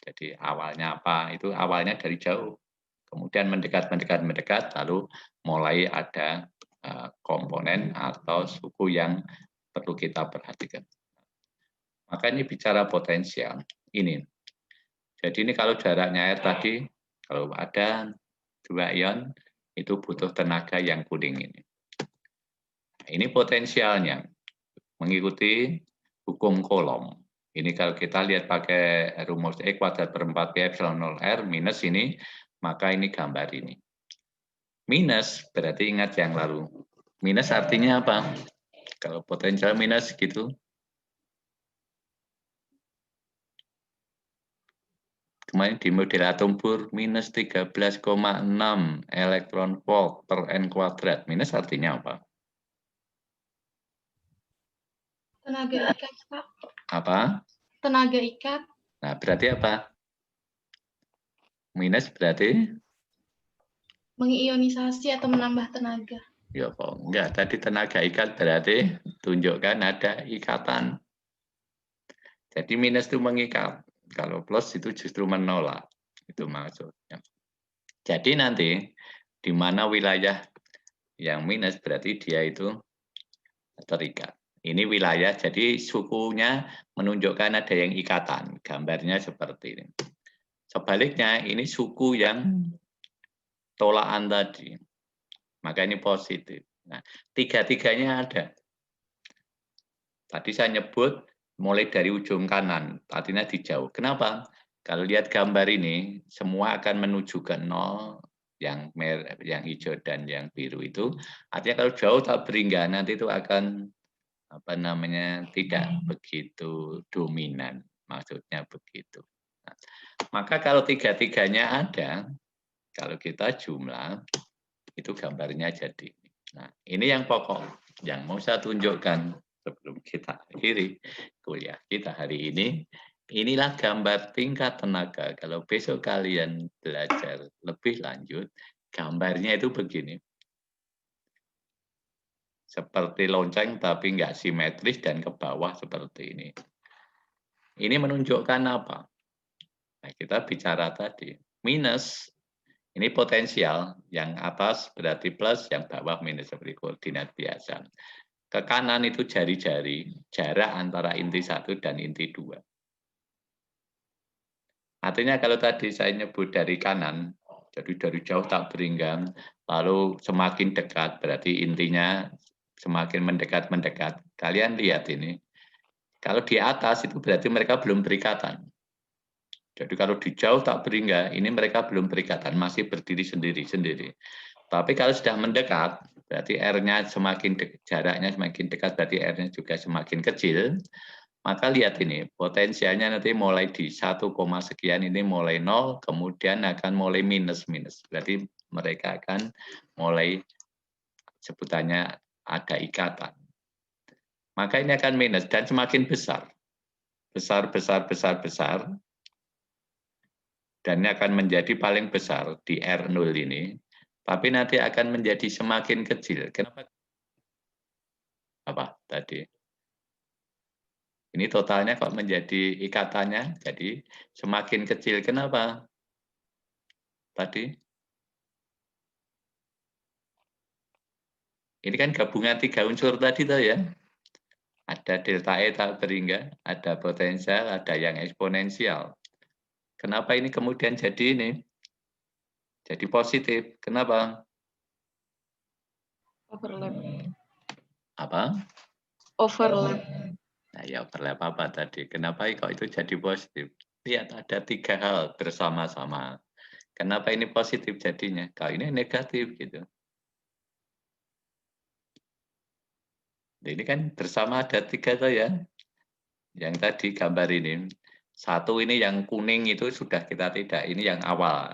Jadi awalnya apa? Itu awalnya dari jauh. Kemudian mendekat, lalu mulai ada komponen atau suku yang perlu kita perhatikan. Maka ini bicara potensial. Ini. Jadi ini kalau jaraknya air tadi, kalau ada 2 ion, itu butuh tenaga yang kuning ini. Ini potensialnya, mengikuti hukum Coulomb. Ini kalau kita lihat pakai rumus E kuadrat per 4 pi epsilon 0 R minus ini, maka ini gambar ini. Minus berarti ingat yang lalu. Minus artinya apa? Kalau potensial minus gitu. Kemarin di model atom Bohr minus 13,6 elektron volt per N kuadrat. Minus artinya apa? Tenaga ikat, Pak. Apa? Tenaga ikat. Nah, berarti apa? Minus berarti? Mengionisasi atau menambah tenaga. Ya, kok enggak. Tadi tenaga ikat berarti tunjukkan ada ikatan. Jadi minus itu mengikat. Kalau plus itu justru menolak. Itu maksudnya. Jadi nanti di mana wilayah yang minus berarti dia itu terikat. Ini wilayah, jadi sukunya menunjukkan ada yang ikatan. Gambarnya seperti ini. Sebaliknya ini suku yang tolakan tadi. Maka ini positif. Nah, tiga-tiganya ada. Tadi saya nyebut mulai dari ujung kanan, artinya di jauh. Kenapa? Kalau lihat gambar ini, semua akan menuju ke 0, yang hijau dan yang biru itu. Artinya kalau jauh tak Bringga, nanti itu akan tidak begitu dominan. Maksudnya begitu. Nah, maka kalau tiga-tiganya ada, kalau kita jumlah, itu gambarnya jadi. Nah, ini yang pokok yang mau saya tunjukkan sebelum kita akhiri kuliah kita hari ini. Inilah gambar tingkat tenaga. Kalau besok kalian belajar lebih lanjut, gambarnya itu begini. Seperti lonceng tapi nggak simetris dan ke bawah seperti ini. Ini menunjukkan apa? Nah, kita bicara tadi. Minus. Ini potensial, yang atas berarti plus, yang bawah minus seperti koordinat biasa. Ke kanan itu jari-jari, jarak antara inti 1 dan inti 2. Artinya kalau tadi saya nyebut dari kanan, jadi dari jauh tak Bringga, lalu semakin dekat, berarti intinya semakin mendekat-mendekat. Kalian lihat ini, kalau di atas itu berarti mereka belum berikatan. Jadi kalau di jauh tak beringga, ini mereka belum berikatan, masih berdiri sendiri-sendiri. Tapi kalau sudah mendekat, berarti R-nya semakin jaraknya semakin dekat, berarti R-nya juga semakin kecil. Maka lihat ini, potensialnya nanti mulai di 1, sekian ini mulai 0, kemudian akan mulai minus-minus. Berarti mereka akan mulai sebutannya ada ikatan. Maka ini akan minus dan semakin besar. Besar, dan ini akan menjadi paling besar di R0 ini, tapi nanti akan menjadi semakin kecil. Kenapa? Apa tadi? Ini totalnya kok menjadi ikatannya, jadi semakin kecil. Kenapa? Tadi? Ini kan gabungan 3 unsur tadi tuh ya. Ada delta E tak beringga, ada potensial, ada yang eksponensial. Kenapa ini kemudian jadi ini? Jadi positif. Kenapa? Overlap. Apa? Overlap. Nah, ya overlap apa tadi? Kenapa kok itu jadi positif? Lihat ada 3 hal bersama-sama. Kenapa ini positif jadinya? Kalau ini negatif gitu. Ini kan bersama ada 3 tuh ya. Yang tadi gambar ini. 1 ini yang kuning itu sudah kita tidak. Ini yang awal.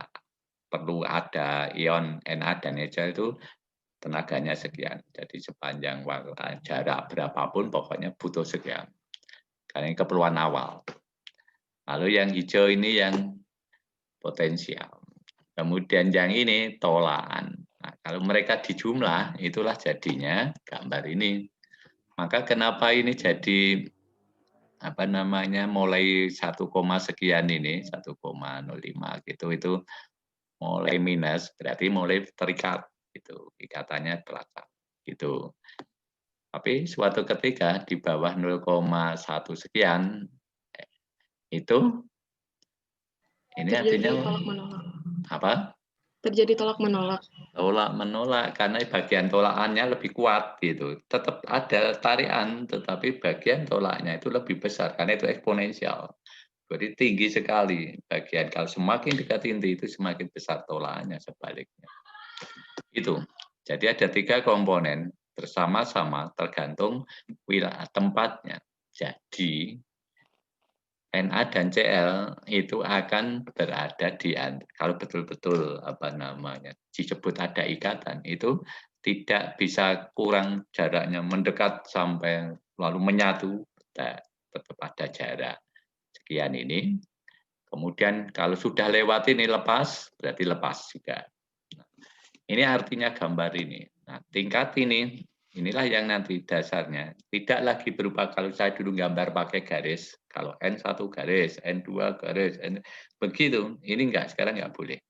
Perlu ada ion Na dan HCl itu tenaganya sekian. Jadi sepanjang jarak berapapun pokoknya butuh sekian. Karena ini keperluan awal. Lalu yang hijau ini yang potensial. Kemudian yang ini tolakan. Nah, kalau mereka dijumlah, itulah jadinya gambar ini. Maka kenapa ini jadi apa namanya mulai 1, sekian ini 1,05 gitu itu mulai minus berarti mulai terikat gitu ikatannya terikat gitu. Tapi suatu ketika di bawah 0,1 sekian itu ini Terjadi artinya tolak menolak. apa? Terjadi tolak menolak. Tolak menolak karena bagian tolakannya lebih kuat gitu. Tetap ada tarikan tetapi bagian tolaknya itu lebih besar karena itu eksponensial. Jadi tinggi sekali bagian kalau semakin dekat inti itu semakin besar tolakannya sebaliknya. Itu. Jadi ada 3 komponen bersama-sama tergantung wilayah tempatnya. Jadi Na dan Cl itu akan berada di kalau betul-betul apa namanya disebut ada ikatan itu tidak bisa kurang jaraknya mendekat sampai lalu menyatu tetap ada jarak sekian ini. Kemudian kalau sudah lewat ini lepas berarti lepas juga. Ini artinya gambar ini. Nah, tingkat ini inilah yang nanti dasarnya. Tidak lagi berupa kalau saya dulu gambar pakai garis. Kalau N1 garis, N2 garis, begitu. Ini enggak, sekarang enggak boleh.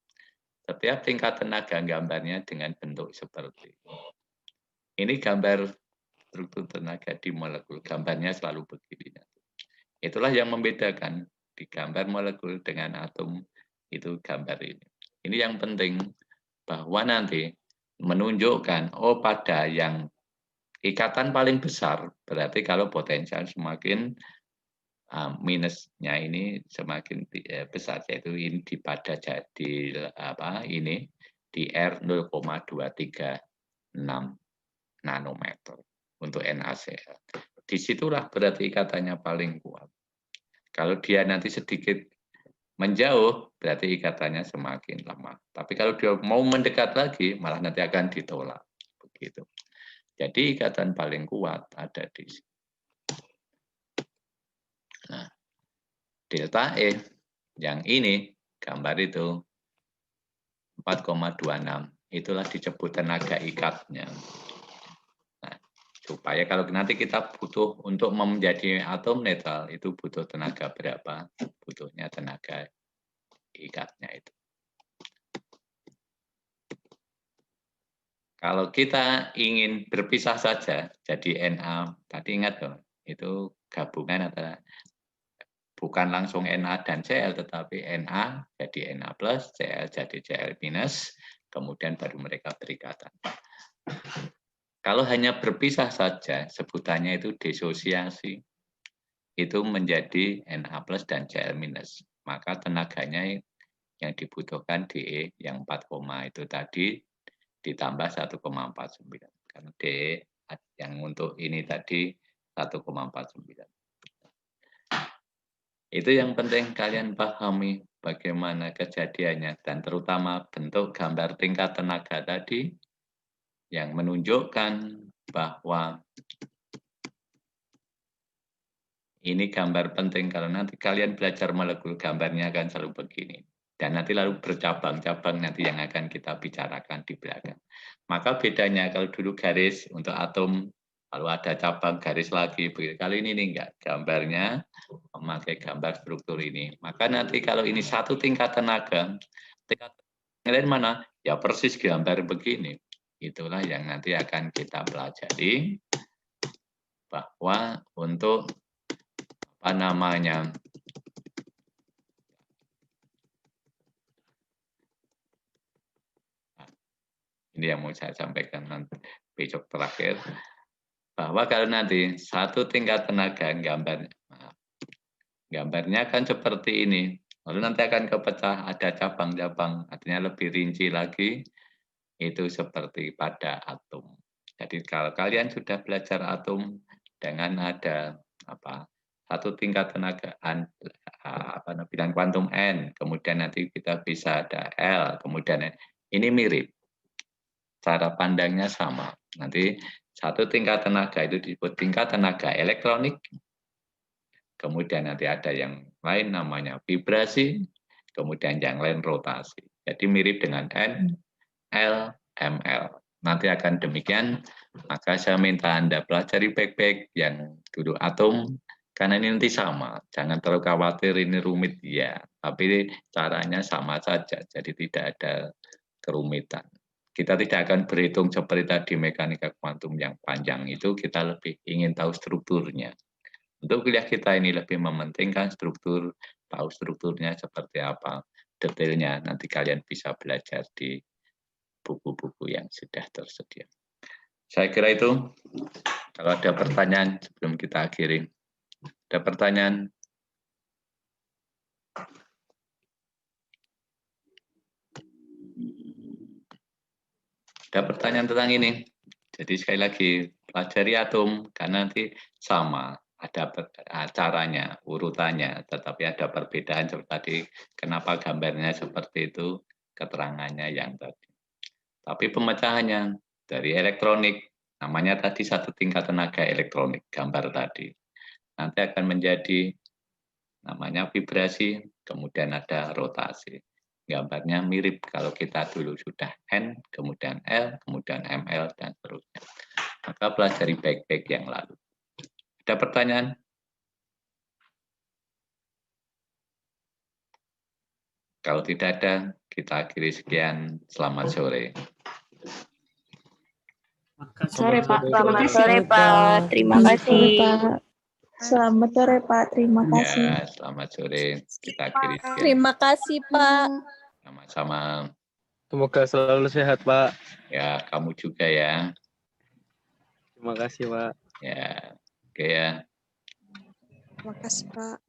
Setiap tingkat tenaga gambarnya dengan bentuk seperti ini. Ini gambar struktur tenaga di molekul. Gambarnya selalu begini. Itulah yang membedakan di gambar molekul dengan atom itu gambar ini. Ini yang penting bahwa nanti menunjukkan pada yang ikatan paling besar berarti kalau potensial semakin minusnya ini semakin besar yaitu ini pada jadi apa ini di R 0,236 nanometer untuk NaCl. Disitulah berarti ikatannya paling kuat. Kalau dia nanti sedikit menjauh berarti ikatannya semakin lemah. Tapi kalau dia mau mendekat lagi malah nanti akan ditolak. Begitu. Jadi ikatan paling kuat ada di sini. Nah, delta E yang ini gambar itu 4,26 itulah disebut tenaga ikatnya. Nah, supaya kalau nanti kita butuh untuk menjadi atom netral itu butuh tenaga berapa? Butuhnya tenaga ikatnya itu. Kalau kita ingin berpisah saja jadi Na, tadi ingat dong, itu gabungan antara bukan langsung Na dan Cl tetapi Na jadi Na plus, Cl jadi Cl minus, kemudian baru mereka berikatan. Kalau hanya berpisah saja, sebutannya itu disosiasi. Itu menjadi Na plus dan Cl minus. maka tenaganya yang dibutuhkan DE yang 4, itu tadi ditambah 1,49. Karena DE yang untuk ini tadi 1,49. Itu yang penting kalian pahami bagaimana kejadiannya dan terutama bentuk gambar tingkat tenaga tadi yang menunjukkan bahwa ini gambar penting karena nanti kalian belajar molekul gambarnya akan selalu begini. Dan nanti lalu bercabang-cabang nanti yang akan kita bicarakan di belakang. Maka bedanya kalau dulu garis untuk atom, kalau ada cabang garis lagi. Begitu. Kali ini enggak, gambarnya memakai gambar struktur ini. Maka nanti kalau ini satu tingkat tenaga, tingkat yang lain mana? Ya persis gambar begini. Itulah yang nanti akan kita pelajari bahwa untuk apa namanya ini yang mau saya sampaikan nanti besok terakhir bahwa kalau nanti satu tingkat tenaga gambarnya kan seperti ini lalu nanti akan kepecah ada cabang-cabang artinya lebih rinci lagi itu seperti pada atom. Jadi kalau kalian sudah belajar atom dengan ada satu tingkat tenagaan bilangan kuantum N, kemudian nanti kita bisa ada L, kemudian ini mirip. Cara pandangnya sama. Nanti satu tingkat tenaga itu disebut tingkat tenaga elektronik. Kemudian nanti ada yang lain namanya vibrasi, kemudian yang lain rotasi. Jadi mirip dengan N, L, ML. Nanti akan demikian, maka saya minta Anda pelajari baik-baik yang dulu atom, karena ini nanti sama. Jangan terlalu khawatir ini rumit, ya. Tapi caranya sama saja, jadi tidak ada kerumitan. Kita tidak akan berhitung seperti tadi mekanika kuantum yang panjang itu, kita lebih ingin tahu strukturnya. Untuk kuliah kita ini lebih mementingkan struktur, tahu strukturnya seperti apa, detailnya nanti kalian bisa belajar di buku-buku yang sudah tersedia. Saya kira itu, kalau ada pertanyaan sebelum kita akhiri. Ada pertanyaan? Ada pertanyaan tentang ini. Jadi sekali lagi, pelajari atom, karena nanti sama. Ada caranya, urutannya, tetapi ada perbedaan seperti tadi. Kenapa gambarnya seperti itu, keterangannya yang tadi. Tapi pemecahannya dari elektronik, namanya tadi satu tingkat tenaga elektronik, gambar tadi. Nanti akan menjadi namanya vibrasi, kemudian ada rotasi. Gambarnya mirip kalau kita dulu sudah N, kemudian L, kemudian ML, dan seterusnya. Maka pelajari baik-baik yang lalu. Ada pertanyaan? Kalau tidak ada, kita akhiri sekian. Selamat sore. Sore Pak, Selamat terima kasih. sore Pak, terima kasih. Selamat sore Pak, terima kasih. Ya, selamat sore. Kita akhiri sekian. Terima kasih Pak. Sama-sama. Semoga selalu sehat, Pak. Ya, kamu juga ya. Terima kasih, Pak. Ya, oke ya. Terima kasih Pak.